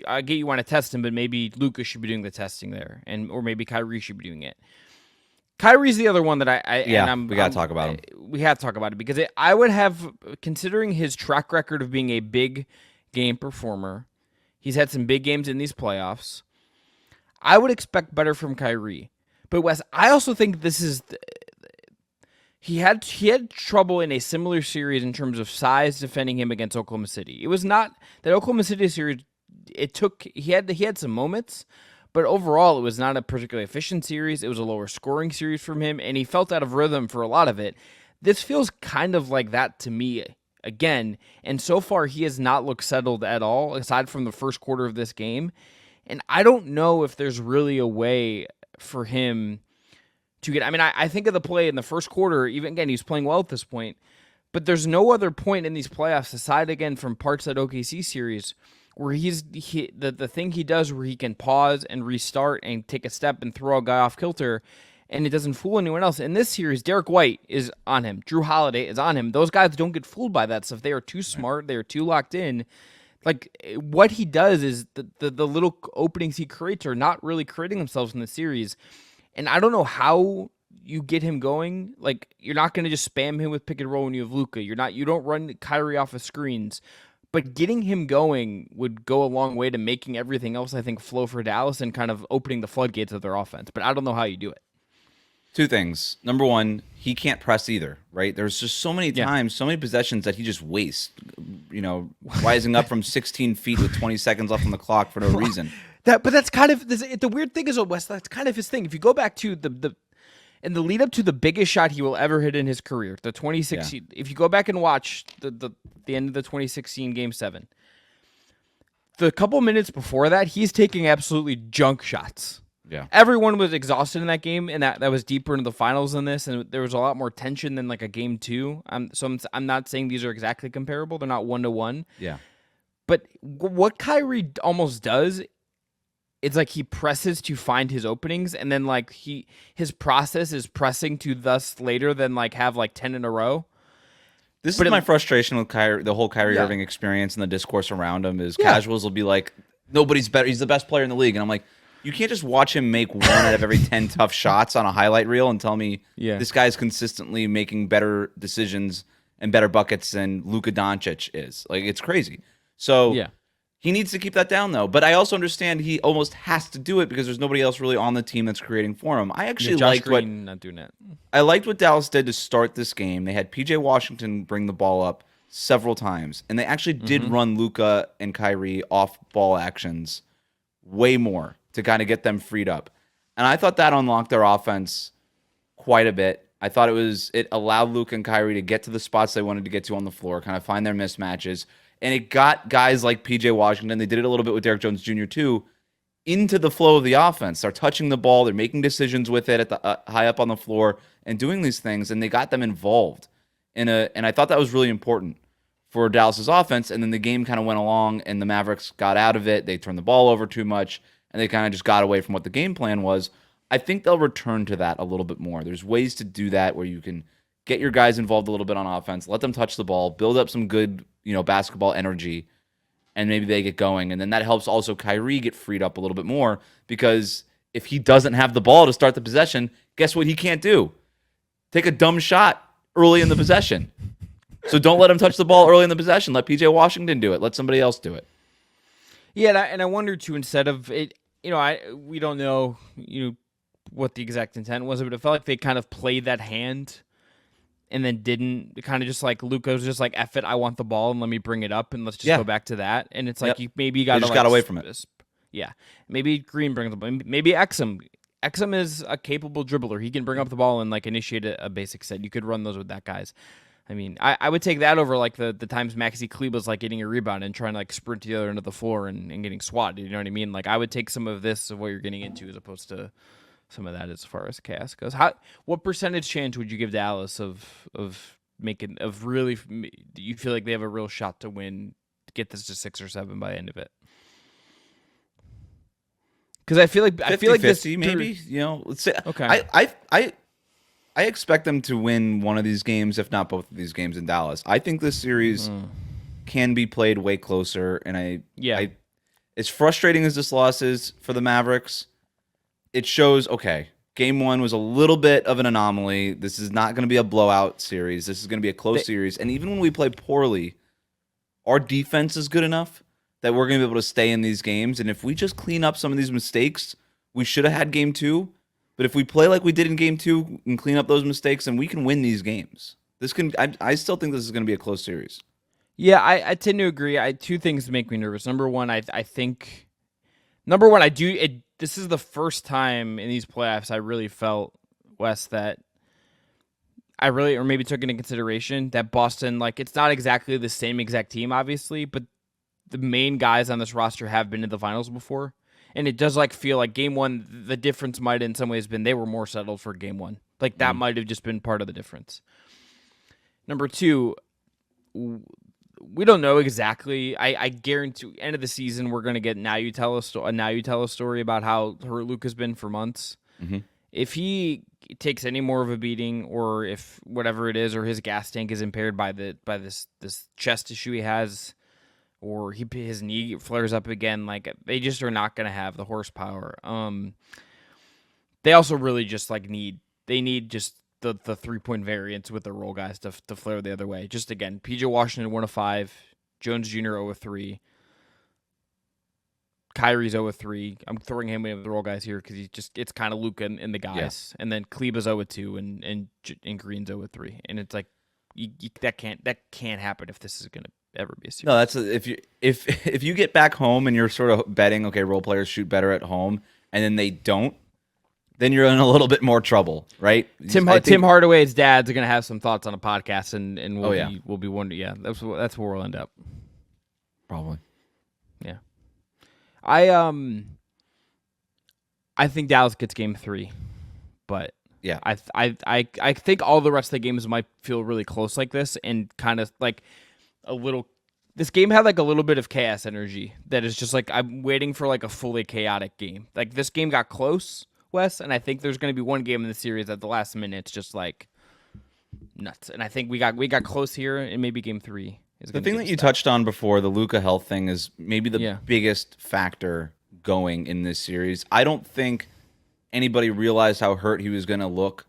I get you want to test him, but maybe Luka should be doing the testing there, or maybe Kyrie should be doing it. Kyrie's the other one that we got to talk about him. We have to talk about it because I would have, considering his track record of being a big game performer, he's had some big games in these playoffs. I would expect better from Kyrie. But Wes, I also think this is he had trouble in a similar series in terms of size defending him against Oklahoma City. It was not that Oklahoma City series. He had some moments, but overall it was not a particularly efficient series. It was a lower scoring series from him, and he felt out of rhythm for a lot of it. This feels kind of like that to me again, and so far he has not looked settled at all, aside from the first quarter of this game. And I don't know if there's really a way for him to get. I mean, I think of the play in the first quarter. Even again, he's playing well at this point, but there's no other point in these playoffs aside again from parts of that OKC series where the thing he does where he can pause and restart and take a step and throw a guy off kilter, and it doesn't fool anyone else. In this series, Derek White is on him. Drew Holiday is on him. Those guys don't get fooled by that stuff. They are too smart. They are too locked in. Like, what he does is the little openings he creates are not really creating themselves in the series. And I don't know how you get him going. Like, you're not going to just spam him with pick and roll when you have Luka. You don't run Kyrie off of screens. But getting him going would go a long way to making everything else, I think, flow for Dallas and kind of opening the floodgates of their offense. But I don't know how you do it. 2 things. Number one, he can't press either, right? There's just so many times, so many possessions that he just wastes, rising up from 16 feet with 20 seconds left on the clock for no reason. But that's kind of the weird thing is, Wes, that's kind of his thing. If you go back to in the lead up to the biggest shot he will ever hit in his career, the 2016. If you go back and watch the end of the 2016 Game 7, the couple minutes before that, he's taking absolutely junk shots. Yeah, everyone was exhausted in that game, and that was deeper into the finals than this, and there was a lot more tension than like a Game 2. So I'm not saying these are exactly comparable; they're not 1-to-1. Yeah, but what Kyrie almost does. It's like he presses to find his openings, and then like his process is pressing to thus later than like have like 10 in a row. This is my frustration with the whole Kyrie Irving experience and the discourse around him is casuals will be like, nobody's better. He's the best player in the league. And I'm like, you can't just watch him make 1 out of every 10 tough shots on a highlight reel and tell me this guy's consistently making better decisions and better buckets than Luka Doncic is. Like, it's crazy. So he needs to keep that down, though. But I also understand he almost has to do it because there's nobody else really on the team that's creating for him. I actually liked not doing it. I liked what Dallas did to start this game. They had PJ Washington bring the ball up several times, and they actually did run Luka and Kyrie off ball actions way more to kind of get them freed up. And I thought that unlocked their offense quite a bit. I thought it allowed Luka and Kyrie to get to the spots they wanted to get to on the floor, kind of find their mismatches. And it got guys like PJ Washington, they did it a little bit with Derrick Jones Jr. too, into the flow of the offense. They're touching the ball, they're making decisions with it at the high up on the floor and doing these things, and they got them involved. And I thought that was really important for Dallas's offense, and then the game kind of went along, and the Mavericks got out of it. They turned the ball over too much, and they kind of just got away from what the game plan was. I think they'll return to that a little bit more. There's ways to do that where you can get your guys involved a little bit on offense, let them touch the ball, build up some good, basketball energy, and maybe they get going. And then that helps also Kyrie get freed up a little bit more, because if he doesn't have the ball to start the possession, guess what he can't do? Take a dumb shot early in the possession. So don't let him touch the ball early in the possession. Let PJ Washington do it. Let somebody else do it. Yeah, and I wonder too, instead of it, we don't know, what the exact intent was, but it felt like they kind of played that hand and then didn't. Kind of just like Luka was just like, F it, I want the ball and let me bring it up and let's just go back to that. And it's like, you got to just got away from it. Yeah. Maybe Green brings the ball. Maybe Exum. Exum is a capable dribbler. He can bring up the ball and like initiate a basic set. You could run those with that guys. I mean, I would take that over like the times Maxi Kleber's like getting a rebound and trying to like sprint to the other end of the floor and getting swatted. You know what I mean? Like I would take some of this of what you're getting into as opposed to some of that as far as chaos goes. What percentage chance would you give Dallas of really? Do you feel like they have a real shot to win, get this to 6 or 7 by the end of it? Because I feel like 50, maybe. Let's say okay. I expect them to win one of these games, if not both of these games in Dallas. I think this series can be played way closer, and as frustrating as this loss is for the Mavericks, it shows, okay, game 1 was a little bit of an anomaly. This is not going to be a blowout series. This is going to be a close series. And even when we play poorly, our defense is good enough that we're going to be able to stay in these games. And if we just clean up some of these mistakes, we should have had game 2. But if we play like we did in game 2 and clean up those mistakes, then we can win these games. I still think this is going to be a close series. Yeah, I tend to agree. Two things make me nervous. Number one, I do. This is the first time in these playoffs I really felt, Wes, that I really, or maybe took into consideration that Boston, like, it's not exactly the same exact team, obviously, but the main guys on this roster have been to the finals before. And it does like feel like game 1, the difference might in some ways been they were more settled for game 1. Like that might have just been part of the difference. Number 2, we don't know exactly. I guarantee end of the season we're going to get now you tell us story about how hurt Luka's been for months. Mm-hmm. If he takes any more of a beating, or if whatever it is, or his gas tank is impaired by this chest issue he has, or his knee flares up again, like they just are not going to have the horsepower. They also really just like need just the 3-point variance with the roll guys to flare the other way. Just again, PJ Washington 1 of 5, Jones Jr. 0 of 3, Kyrie's 0 of 3. I'm throwing him in with the roll guys here because it's kind of Luka and the guys, and then Kleber's 0 of 2 and Green's 0 of 3, and it's like that can't happen if this is going to ever be a series. No, that's if you get back home and you're sort of betting, okay, role players shoot better at home, and then they don't, then you're in a little bit more trouble, right? Tim Hardaway's dad's going to have some thoughts on a podcast, and we'll be wondering. Yeah, that's where we'll end up. Probably. Yeah. I think Dallas gets game 3, but yeah, I think all the rest of the games might feel really close like this, and kind of like a little. This game had like a little bit of chaos energy that is just like I'm waiting for like a fully chaotic game. Like this game got close, Wes, and I think there's going to be one game in the series at the last minute it's just like nuts. And I think we got close here, and maybe game 3 is the thing that you touched on before. The Luka health thing is maybe the biggest factor going in this series. I don't think anybody realized how hurt he was going to look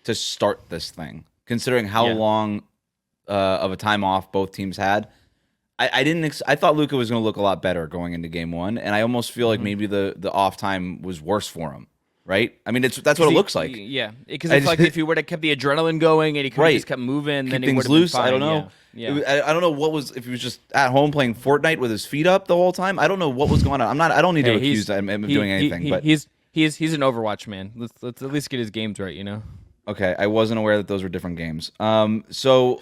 to start this thing, considering how long of a time off both teams had. I thought Luka was going to look a lot better going into game 1, and I almost feel like maybe the off time was worse for him. Right? I mean, that's what it looks like. Yeah, because it's like if he would have kept the adrenaline going and he could have just kept moving, then he would have been fine. I don't know. Yeah. I don't know if he was just at home playing Fortnite with his feet up the whole time. I don't know what was going on. I don't need to accuse him of doing anything. But he's an Overwatch man. Let's at least get his games right, you know. Okay, I wasn't aware that those were different games. So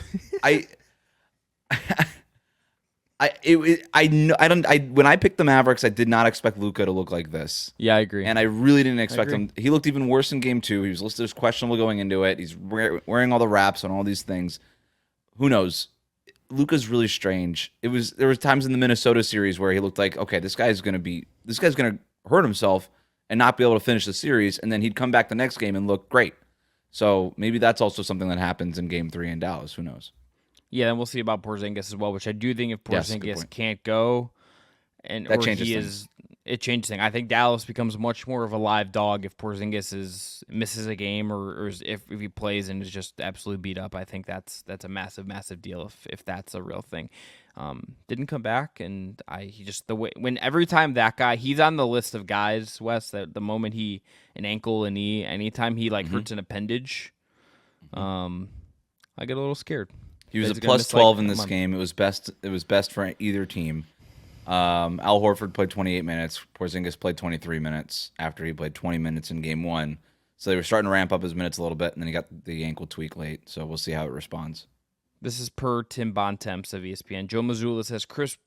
when I picked the Mavericks, I did not expect Luka to look like this. Yeah, I agree. And I really didn't expect him. He looked even worse in game 2. He was listed as questionable going into it. He's wearing all the wraps and all these things. Who knows? Luka's really strange. There was times in the Minnesota series where he looked like, okay, this guy's gonna hurt himself and not be able to finish the series, and then he'd come back the next game and look great. So maybe that's also something that happens in Game 3 in Dallas. Who knows? Yeah, and we'll see about Porzingis as well, which I do think if Yes, good Porzingis point. can't go, That changes things. it changes things. I think Dallas becomes much more of a live dog if Porzingis misses a game or if he plays and is just absolutely beat up. I think that's a massive deal if that's a real thing. Didn't come back, and he just every time that guy, he's on the list of guys, Wes, that the moment an ankle, a knee, anytime he hurts an appendage, I get a little scared. He was a plus 12 in this game. It was best for either team. Al Horford played 28 minutes. Porzingis played 23 minutes after he played 20 minutes in Game 1. So they were starting to ramp up his minutes a little bit, and then he got the ankle tweak late. So we'll see how it responds. This is per Tim Bontemps of ESPN. Joe Mazzulla says Kristaps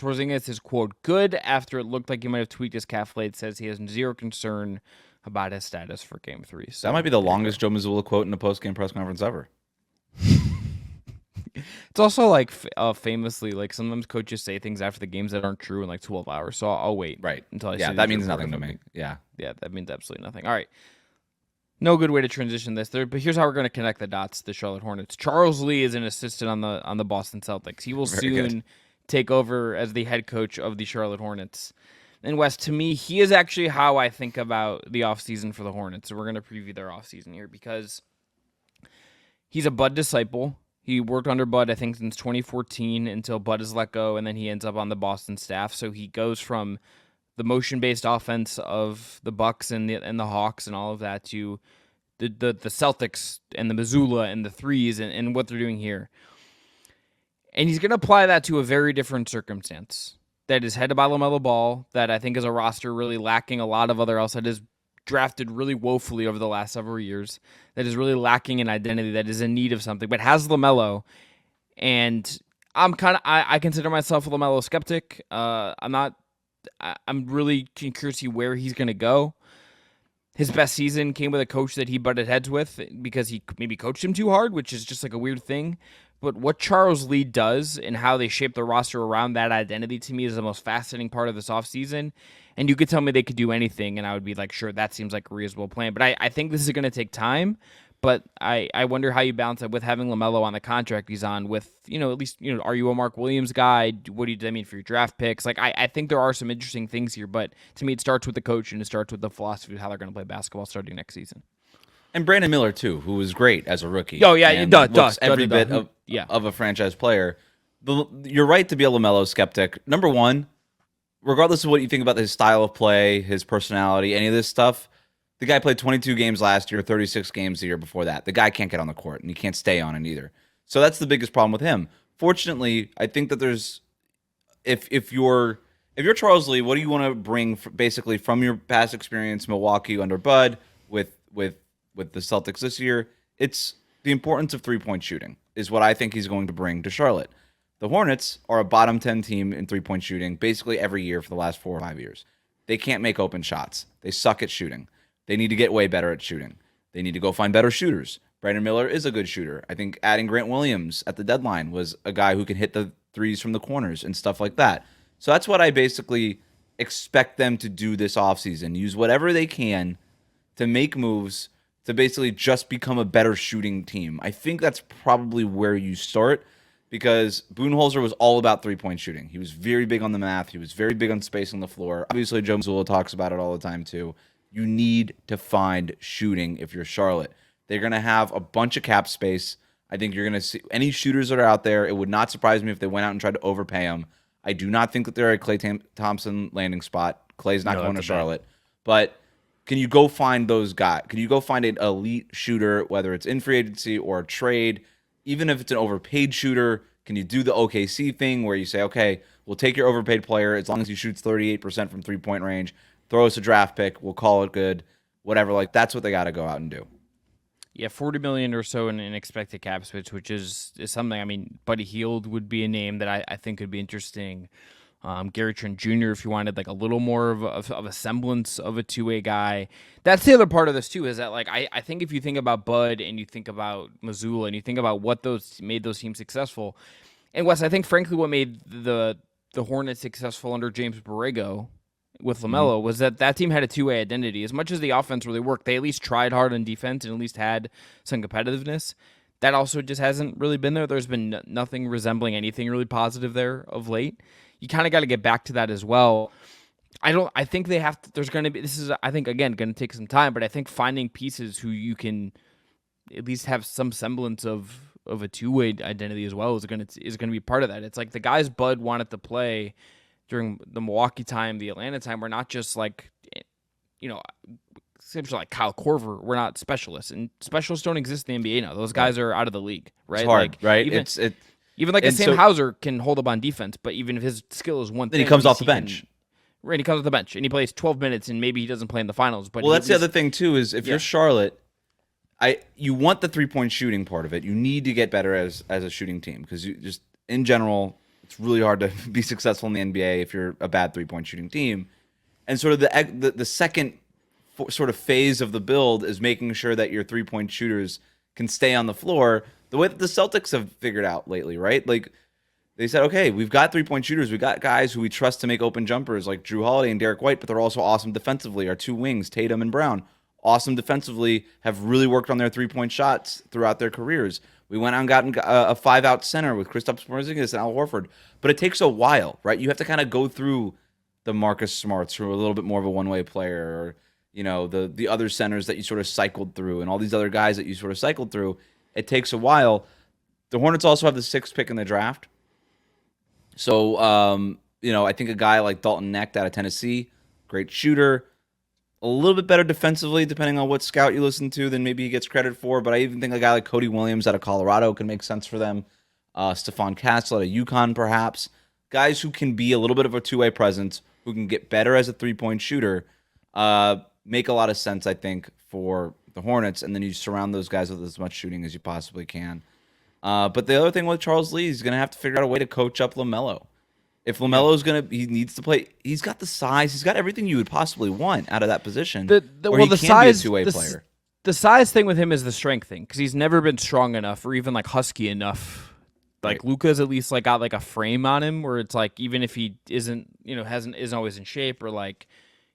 Porzingis is, quote, good after it looked like he might have tweaked his calf late. Says he has zero concern about his status for Game 3. So that might be the longest Joe Mazzulla quote in a post-game press conference ever. It's also like famously, like sometimes coaches say things after the games that aren't true in like 12 hours. So I'll wait until I see. Yeah, that means nothing to me. Yeah, that means absolutely nothing. All right. No good way to transition this there, but here's how we're going to connect the dots. The Charlotte Hornets. Charles Lee is an assistant on the Boston Celtics. He will soon take over as the head coach of the Charlotte Hornets. And Wes, to me, he is actually how I think about the offseason for the Hornets. So we're going to preview their offseason here because he's a Bud disciple. He worked under Bud, I think, since 2014 until Bud is let go, and then he ends up on the Boston staff. So he goes from the motion-based offense of the Bucks and the Hawks and all of that to the Celtics and the Mazzulla and the threes and what they're doing here. And he's going to apply that to a very different circumstance that is headed by LaMelo Ball, that I think is a roster really lacking a lot of other else, that is drafted really woefully over the last several years, that is really lacking an identity, that is in need of something, but has LaMelo. And I consider myself a LaMelo skeptic. I'm really curious to see where he's going to go. His best season came with a coach that he butted heads with because he maybe coached him too hard, which is just like a weird thing. But what Charles Lee does and how they shape the roster around that identity, to me, is the most fascinating part of this offseason. And you could tell me they could do anything, and I would be like, sure, that seems like a reasonable plan. But I think this is going to take time. But I wonder how you balance it with having LaMelo on the contract he's on with, at least, are you a Mark Williams guy? What does that mean for your draft picks? Like, I think there are some interesting things here, but to me, it starts with the coach and it starts with the philosophy of how they're going to play basketball starting next season. And Brandon Miller, too, who was great as a rookie. Oh, yeah, looks every bit of a franchise player. You're right to be a LaMelo skeptic. Number one, regardless of what you think about his style of play, his personality, any of this stuff, the guy played 22 games last year, 36 games the year before that. The guy can't get on the court, and he can't stay on it either. So that's the biggest problem with him. Fortunately, I think that there's if you're Charles Lee, what do you want to bring basically from your past experience, Milwaukee under Bud, with the Celtics this year? It's the importance of three-point shooting is what I think he's going to bring to Charlotte. The Hornets are a bottom 10 team in three-point shooting basically every year for the last 4 or 5 years. They can't make open shots. They suck at shooting. They need to get way better at shooting. They need to go find better shooters. Brandon Miller is a good shooter. I think adding Grant Williams at the deadline was a guy who can hit the threes from the corners and stuff like that. So that's what I basically expect them to do this offseason. Use whatever they can to make moves to basically just become a better shooting team. I think that's probably where you start because Budenholzer was all about three-point shooting. He was very big on the math. He was very big on spacing the floor. Obviously, Joe Mazzulla talks about it all the time too. You need to find shooting if you're Charlotte. They're going to have a bunch of cap space. I think you're going to see any shooters that are out there. It would not surprise me if they went out and tried to overpay them. I do not think that they're a Klay Thompson landing spot. Klay's not going to Charlotte. But can you go find those guys? Can you go find an elite shooter, whether it's in free agency or a trade? Even if it's an overpaid shooter, can you do the OKC thing where you say, okay, we'll take your overpaid player as long as he shoots 38% from three-point range. Throw us a draft pick. We'll call it good. Whatever. Like, that's what they got to go out and do. Yeah, $40 million or so in expected cap space, which is something. I mean, Buddy Hield would be a name that I think could be interesting. Gary Trent Jr., if you wanted like a little more of a semblance of a two-way guy. That's the other part of this too, is that like I think if you think about Bud and you think about Mazzulla and you think about what those made those teams successful, And Wes, I think frankly what made the Hornets successful under James Borrego with Hmm. LaMelo was that team had a two-way identity. As much as the offense really worked, they at least tried hard on defense and at least had some competitiveness. That also just hasn't really been there. There's been nothing resembling anything really positive there of late. You kind of got to get back to that as well. I think they have to, there's going to be, this is, I think, again, going to take some time, but I think finding pieces who you can at least have some semblance of a two-way identity as well is going to be part of that. It's like the guys Bud wanted to play during the Milwaukee time, the Atlanta time, we're not just like, you know, essentially like Kyle Korver. We're not specialists, and specialists don't exist in the NBA now. Those guys are out of the league, right? It's hard, like, right? Even like a and Sam so Hauser can hold up on defense, but even if his skill is one then thing, he comes off the bench. Right, he comes off the bench and he plays 12 minutes, and maybe he doesn't play in the finals. But Well, that's the other thing too. Is if you're Charlotte, you want the 3-point shooting part of it. You need to get better as a shooting team because you just in general, it's really hard to be successful in the NBA if you're a bad 3-point shooting team. And sort of the second sort of phase of the build is making sure that your 3-point shooters can stay on the floor the way that the Celtics have figured out lately, right? Like they said, okay, we've got 3-point shooters. We got guys who we trust to make open jumpers like Drew Holiday and Derrick White, but they're also awesome defensively. Our two wings, Tatum and Brown, awesome defensively, have really worked on their 3-point shots throughout their careers. We went out and gotten a 5-out center with Kristaps Porzingis and Al Horford, but it takes a while, right? You have to kind of go through the Marcus Smarts, who are a little bit more of a one-way player, or the other centers that you sort of cycled through, and all these other guys that you sort of cycled through. It takes a while. The Hornets also have the 6th pick in the draft. So, I think a guy like Dalton Knecht out of Tennessee, great shooter, a little bit better defensively, depending on what scout you listen to, than maybe he gets credit for. But I even think a guy like Cody Williams out of Colorado can make sense for them. Stephon Castle out of UConn, perhaps. Guys who can be a little bit of a two-way presence, who can get better as a 3-point shooter, make a lot of sense, I think, for the Hornets. And then you surround those guys with as much shooting as you possibly can. But the other thing with Charles Lee, he's going to have to figure out a way to coach up LaMelo. If LaMelo's he needs to play. He's got the size. He's got everything you would possibly want out of that position. He can size, be a two-way player. The size thing with him is the strength thing because he's never been strong enough or even like husky enough. Like Right. Luka's at least like got like a frame on him where it's like even if he isn't isn't always in shape or like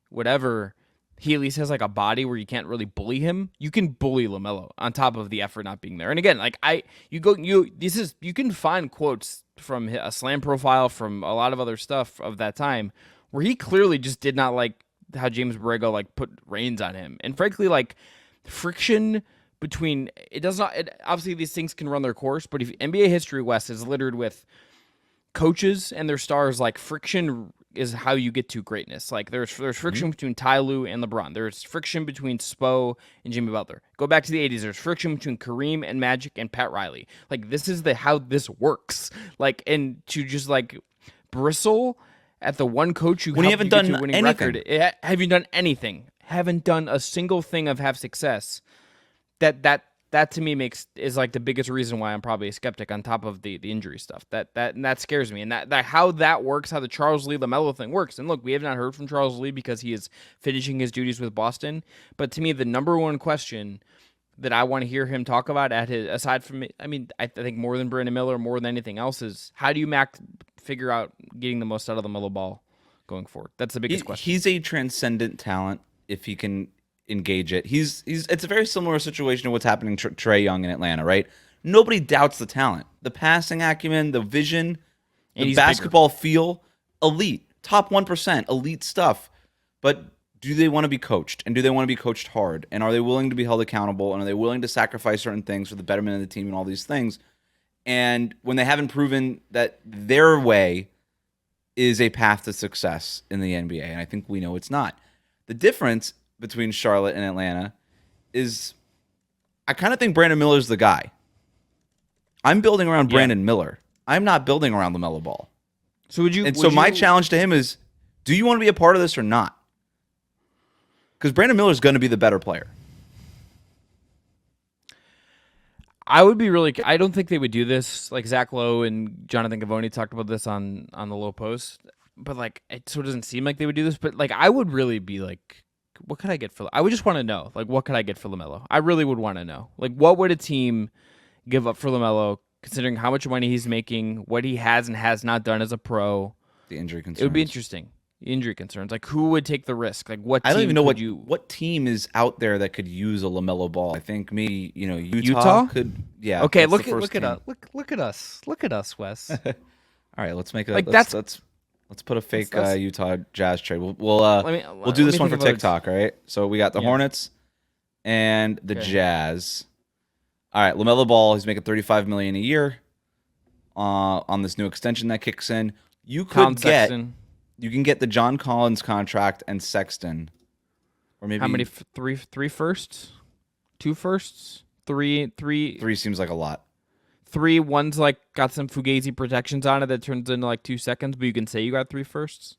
whatever, he at least has like a body where you can't really bully him. You can bully LaMelo on top of the effort not being there. And again, like you can find quotes from a Slam profile from a lot of other stuff of that time where he clearly just did not like how James Borrego like put reins on him. And frankly, like friction between obviously these things can run their course, but if NBA history, West, is littered with coaches and their stars, like friction is how you get to greatness. Like there's friction between Ty Lue and LeBron. There's friction between Spo and Jimmy Butler. Go back to the 80s. There's friction between Kareem and Magic and Pat Riley. Like this is how this works. Like, and to just like bristle at the one coach who When you helped haven't get to done a winning anything. record. Have you done anything? Haven't done a single thing of have success. That to me is like the biggest reason why I'm probably a skeptic on top of the injury stuff. That scares me. And that how that works, how the Charles Lee LaMelo thing works. And look, we have not heard from Charles Lee because he is finishing his duties with Boston. But to me, the number one question that I want to hear him talk about aside from I think more than Brandon Miller, more than anything else, is how do you figure out getting the most out of the Melo ball going forward? That's the biggest question. He's a transcendent talent if he can engage it. It's a very similar situation to what's happening to Trae Young in Atlanta, right? Nobody doubts the talent, the passing acumen, the vision, the basketball feel, elite, top 1%, elite stuff. But do they want to be coached? And do they want to be coached hard? And are they willing to be held accountable? And are they willing to sacrifice certain things for the betterment of the team and all these things? And when they haven't proven that their way is a path to success in the NBA, and I think we know it's not. The difference between Charlotte and Atlanta is I kind of think Brandon Miller's the guy. I'm building around Brandon Miller. I'm not building around LaMelo Ball. So my challenge to him is, do you want to be a part of this or not? Because Brandon Miller's going to be the better player. I would be really. I don't think they would do this. Like Zach Lowe and Jonathan Gavoni talked about this on the Low Post, but like it sort of doesn't seem like they would do this. But like I would really be like, what could I get for? I would just want to know, like, what could I get for LaMelo? I really would want to know, like, what would a team give up for LaMelo considering how much money he's making, what he has and has not done as a pro. The injury concerns. It would be interesting. Injury concerns. Like, who would take the risk? Like, what I don't team even know could you... what team is out there that could use a LaMelo Ball. I think maybe, Utah could. Yeah. Okay, that's look the first at team. us. Look at us, Wes. All right, let's make a Like, let's put a fake that's- Utah Jazz trade. We'll let do me this one for think about it. TikTok, all right? So we got the Yeah. Hornets and the Okay. Jazz. All right, LaMelo Ball, he's making $35 million a year on this new extension that kicks in. You Colin could get Sexton. you can get the John Collins contract and Sexton. Or maybe How many? Three firsts? 2 firsts? Three. 3 seems like a lot. 3. One's like got some Fugazi protections on it that turns into like 2 seconds, but you can say you got 3 firsts.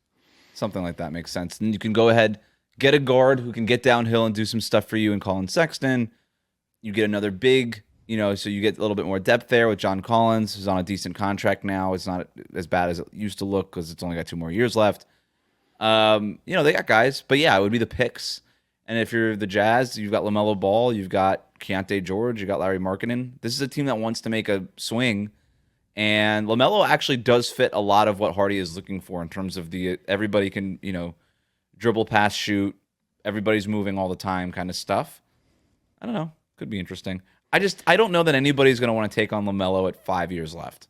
Something like that makes sense. And you can go ahead, get a guard who can get downhill and do some stuff for you in Colin Sexton. You get another big, so you get a little bit more depth there with John Collins, who's on a decent contract now. It's not as bad as it used to look because it's only got 2 more years left. They got guys. But yeah, it would be the picks. And if you're the Jazz, you've got LaMelo Ball, you've got Keontae George, you've got Larry Markkinen. This is a team that wants to make a swing. And LaMelo actually does fit a lot of what Hardy is looking for in terms of everybody can, dribble, pass, shoot, everybody's moving all the time kind of stuff. I don't know. Could be interesting. I don't know that anybody's going to want to take on LaMelo at 5 years left,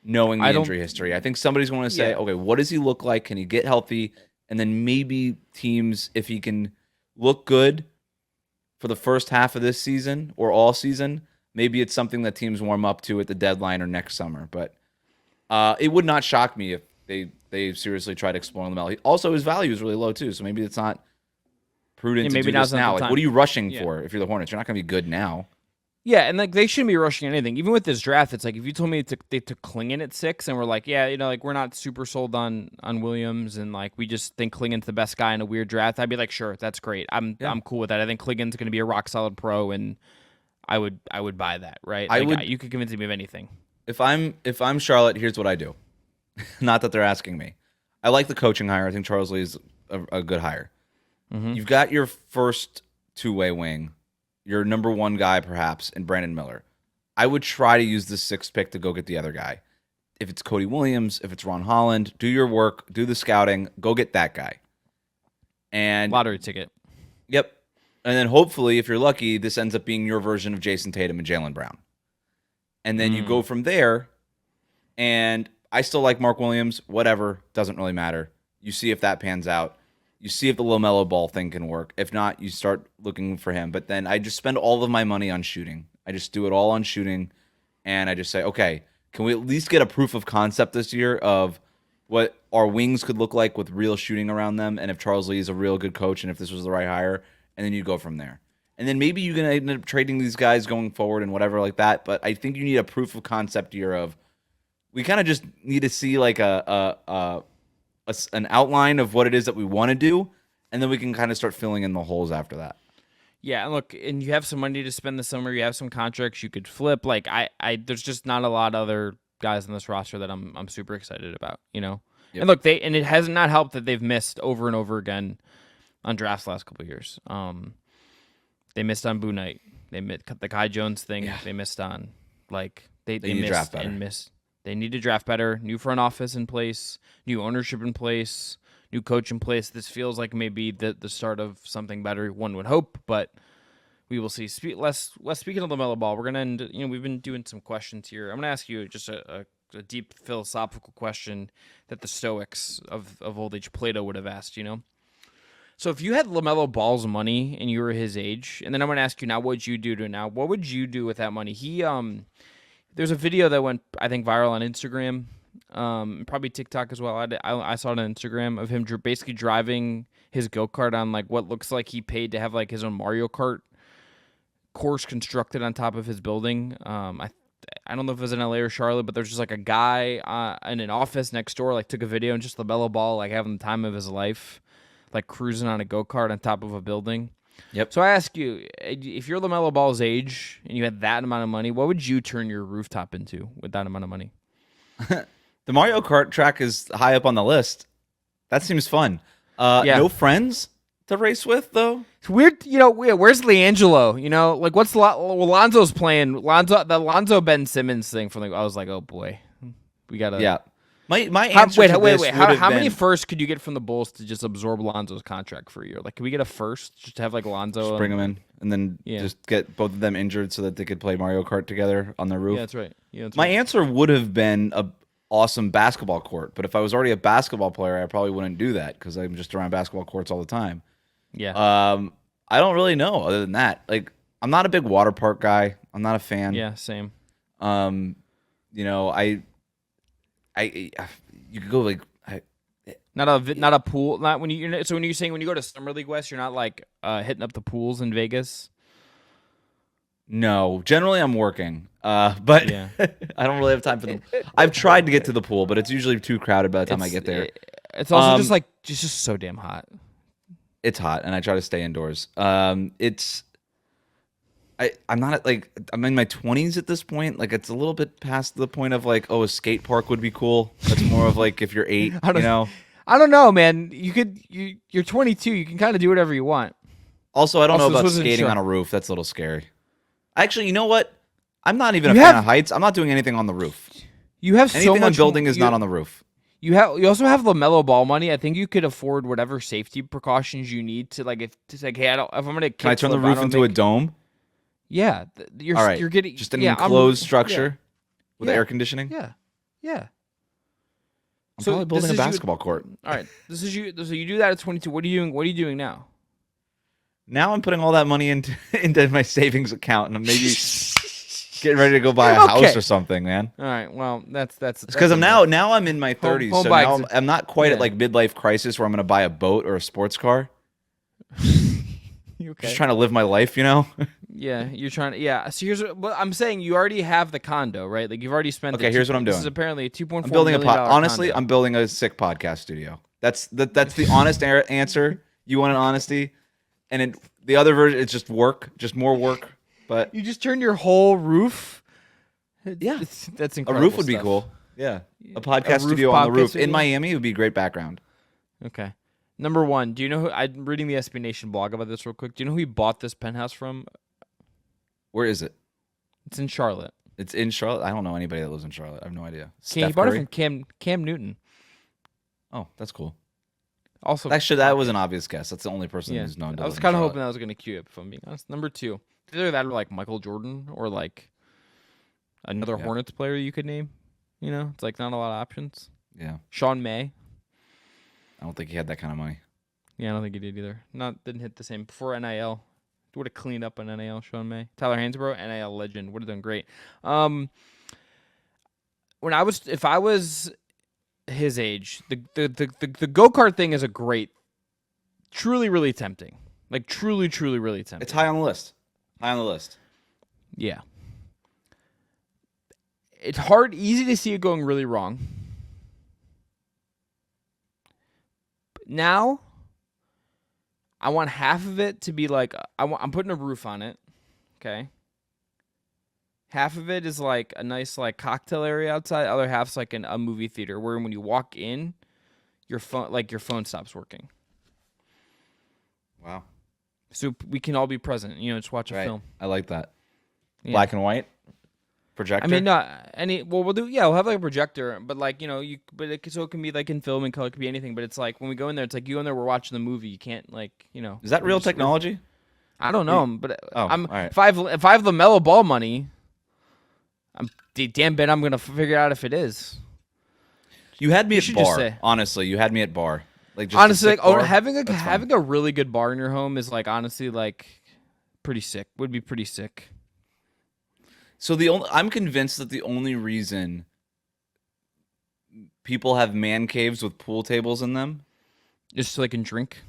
knowing the injury history. I think somebody's going to say, okay, what does he look like? Can he get healthy? And then maybe teams, if he can look good for the first half of this season or all season, maybe it's something that teams warm up to at the deadline or next summer. But it would not shock me if they seriously tried exploring LaMelo. Also, his value is really low too, so maybe it's not prudent to do this now. Like, what are you rushing for if you're the Hornets? You're not going to be good now. Yeah, and like they shouldn't be rushing anything. Even with this draft, it's like if you told me they took Klingon at 6 and we're like, yeah, like we're not super sold on Williams and like we just think Klingon's the best guy in a weird draft, I'd be like, sure, that's great. I'm cool with that. I think Klingon's going to be a rock solid pro, and I would buy that, right? You could convince me of anything. If I'm Charlotte, here's what I do. Not that they're asking me. I like the coaching hire. I think Charles Lee is a good hire. Mm-hmm. You've got your first 2-way wing, your number 1 guy perhaps, and Brandon Miller. I would try to use the 6th pick to go get the other guy. If it's Cody Williams, if it's Ron Holland, do your work, do the scouting, go get that guy. And lottery ticket. Yep. And then hopefully, if you're lucky, this ends up being your version of Jayson Tatum and Jaylen Brown. And then you go from there, and I still like Mark Williams, whatever, doesn't really matter. You see if that pans out. You see if the LaMelo Ball thing can work. If not, you start looking for him. But then I just spend all of my money on shooting. I just do it all on shooting, and I just say, okay, can we at least get a proof of concept this year of what our wings could look like with real shooting around them, and if Charles Lee is a real good coach, and if this was the right hire, and then you go from there. And then maybe you can end up trading these guys going forward and whatever like that. But I think you need a proof of concept year of we kind of just need to see like an outline of what it is that we want to do, and then we can kind of start filling in the holes after that. Yeah, and look, and you have some money to spend this summer. You have some contracts you could flip. Like there's just not a lot of other guys on this roster that I'm super excited about. Yep. And look, it has not helped that they've missed over and over again on drafts the last couple of years. They missed on Boo Knight. They missed the Kai Jones thing. Yeah. They missed on they need to draft better. and missed. They need to draft better. New front office in place, new ownership in place, new coach in place. This feels like maybe the start of something better. One would hope, but we will see. Speaking of LaMelo Ball, we're gonna end. We've been doing some questions here. I'm gonna ask you just a deep philosophical question that the Stoics of old age Plato would have asked. So if you had LaMelo Ball's money and you were his age, and then I'm gonna ask you now, what would you do now? What would you do with that money? There's a video that went, I think, viral on Instagram, probably TikTok as well. I saw it on Instagram of him basically driving his go-kart on like what looks like he paid to have like his own Mario Kart course constructed on top of his building. I don't know if it was in LA or Charlotte, but there's just like a guy in an office next door like took a video and just LaMelo Ball like having the time of his life, like cruising on a go-kart on top of a building. Yep. So I ask you, if you're LaMelo Ball's age and you had that amount of money, what would you turn your rooftop into with that amount of money? The Mario Kart track is high up on the list. That seems fun. No friends, to race with, though. It's weird, where's LiAngelo? Like what's Lonzo's playing? The Lonzo Ben Simmons thing from I was like, oh boy, we gotta. Yeah. My answer to this would have how many been- firsts could you get from the Bulls to just absorb Lonzo's contract for a year? Like, can we get a first just to have like Lonzo? Just bring them in and then just get both of them injured so that they could play Mario Kart together on their roof. Yeah, that's right. My answer would have been a awesome basketball court, but if I was already a basketball player, I probably wouldn't do that because I'm just around basketball courts all the time. Yeah. I don't really know other than that. Like, I'm not a big water park guy. I'm not a fan. Yeah, same. You could go like not a pool. Not when so when you're saying when you go to Summer League West, you're not like hitting up the pools in Vegas. No, generally I'm working. But Yeah. I don't really have time for them. I've tried to get to the pool, but it's usually too crowded by the time I get there. It's also just so damn hot. It's hot, and I try to stay indoors. I'm not I'm in my 20s at this point. Like, it's a little bit past the point of like, oh, a skate park would be cool. That's more of like if you're 8, I don't know, man. You're 22. You can kind of do whatever you want. Also, I don't know this about wasn't skating sure. on a roof. That's a little scary. Actually, you know what? I'm not even a fan of heights. I'm not doing anything on the roof. You have Anything so much I'm building is not on the roof. You also have LaMelo Ball money. I think you could afford whatever safety precautions you need to like. If it's like, hey, if I'm gonna kick Can I turn the roof into a dome? Yeah, All right. You're getting just an enclosed structure with air conditioning. Yeah, yeah. I'm probably building a basketball court. All right, this is you. So you do that at 22. What are you doing? What are you doing now? Now I'm putting all that money into my savings account, and I'm maybe getting ready to go buy a house or something, man. All right. Well, that's because I'm now I'm in my 30s, home so bikes. now I'm not quite at like midlife crisis where I'm going to buy a boat or a sports car. Okay. Just trying to live my life, Yeah, you're trying to. Yeah. So here's what I'm saying. You already have the condo, right? Like you've already spent. Okay, here's what I'm doing. This is apparently a $2.4 I'm building million honestly, condo. I'm building a sick podcast studio. That's the honest answer. You want an honesty, and the other version, it's just work, just more work. But you just turn your whole roof. Yeah, that's incredible. A roof would be stuff. cool. Yeah, a podcast studio on the roof in Miami would be a great background. Okay. Number one, do you know who? I'm reading the SB Nation blog about this real quick. Do you know who he bought this penthouse from? Where is it? It's in Charlotte. It's in Charlotte? I don't know anybody that lives in Charlotte. I have no idea. He bought it from Cam Newton. Oh, that's cool. Also, actually, that was an obvious guess. That's the only person who's known to I live was in kind of Charlotte. hoping that was going to cue it, if I'm being honest. Number two, either that or like Michael Jordan or like another Hornets player you could name. It's like not a lot of options. Yeah. Sean May. I don't think he had that kind of money. Yeah, I don't think he did either. Didn't hit the same before NIL. Would have cleaned up on NIL. Sean May, Tyler Hansbrough, NIL legend. Would have done great. If I was his age, the go-kart thing is truly really tempting. Like truly really tempting. It's high on the list. Yeah. It's easy to see it going really wrong. But now, I want half of it to be like, I'm putting a roof on it, okay? Half of it is like a nice like cocktail area outside. Other half's like a movie theater where when you walk in, your phone stops working. Wow. So we can all be present, just watch a film. I like that. Yeah. Black and white projector. I mean, not any. Well, we'll have like a projector, but like so it can be like in film and color, it could be anything. But it's like when we go in there, it's like you in there, we're watching the movie. You can't like Is that real technology? I don't know, but all right. if I have LaMelo Ball money, I'm gonna figure out if it is. You had me at should just bar. say. Honestly, you had me at bar. Like just Honestly, bar, having a really good bar in your home is like honestly like pretty sick. Would be pretty sick. So I'm convinced that the only reason people have man caves with pool tables in them Just so they can drink.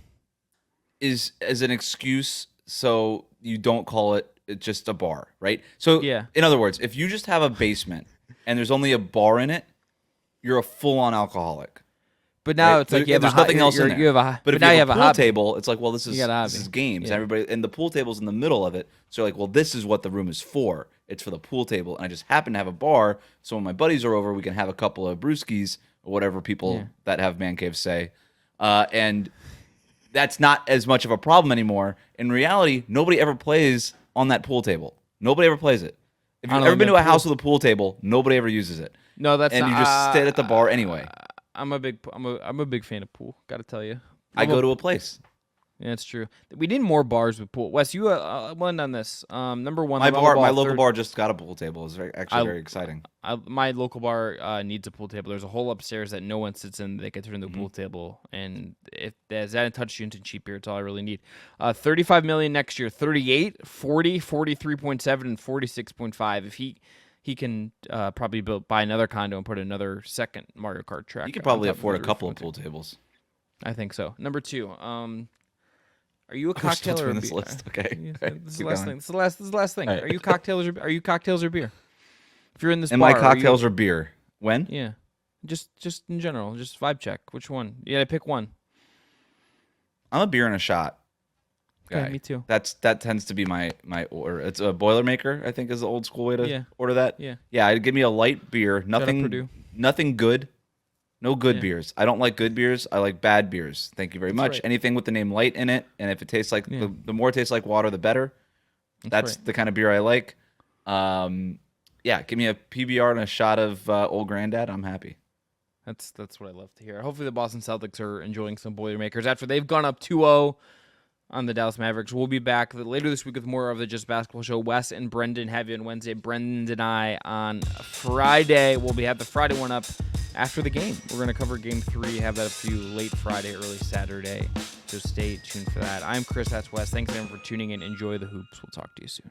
is as an excuse so you don't call it just a bar, right? So Yeah. in other words, if you just have a basement and there's only a bar in it, you're a full-on alcoholic. But now Right? it's like There's nothing else in there. You have a, but if now you you have have a a pool hobby. table, it's like, well, this You got a hobby. is games. Yeah. Everybody and the pool table's in the middle of it. So you're like, well, this is what the room is for. It's for the pool table, and I just happen to have a bar. So when my buddies are over, we can have a couple of brewskis or whatever people that have man caves say. And that's not as much of a problem anymore. In reality, nobody ever plays on that pool table. Nobody ever plays it. If you've ever been to a house with a pool table, nobody ever uses it. No, that's and not. You just sit at the bar anyway. I'm a big fan of pool. Got to tell you. I go to a place. Yeah, it's true. We need more bars with pool. Wes, you won on this. Number one, my local bar just got a pool table. It's very exciting. My local bar needs a pool table. There's a hole upstairs that no one sits in. They could turn into a pool table, and if that and touch you into cheap beer, it's all I really need. $35 million next year. 38, 40, 43.7, and 46.5. If he can probably buy another condo and put another second Mario Kart track. You could probably afford a couple of pool tables. I think so. Number two. Are you a cocktail or a beer? List. Okay. This is the last thing. This is the last thing. Right. Are you cocktails or beer? If you're in this bar, my cocktails or beer? When? Yeah. Just in general, just vibe check. Which one? Yeah, pick one. I'm a beer and a shot guy. Okay, me too. That tends to be my order. It's a Boilermaker, I think, is the old school way to order that. Yeah. Yeah, I'd give me a light beer. Nothing good. No good beers. I don't like good beers. I like bad beers. Thank you very much. Right. Anything with the name light in it, and if it tastes like the more it tastes like water, the better. That's the kind of beer I like. Give me a PBR and a shot of Old Grandad. I'm happy. That's what I love to hear. Hopefully the Boston Celtics are enjoying some Boilermakers after they've gone up 2-0 on the Dallas Mavericks. We'll be back later this week with more of the Just Basketball Show. Wes and Brendan have you on Wednesday. Brendan and I on Friday. We'll have the Friday one up after the game. We're going to cover Game 3, have that up for you late Friday, early Saturday. So stay tuned for that. I'm Chris, that's Wes. Thanks, everyone, for tuning in. Enjoy the hoops. We'll talk to you soon.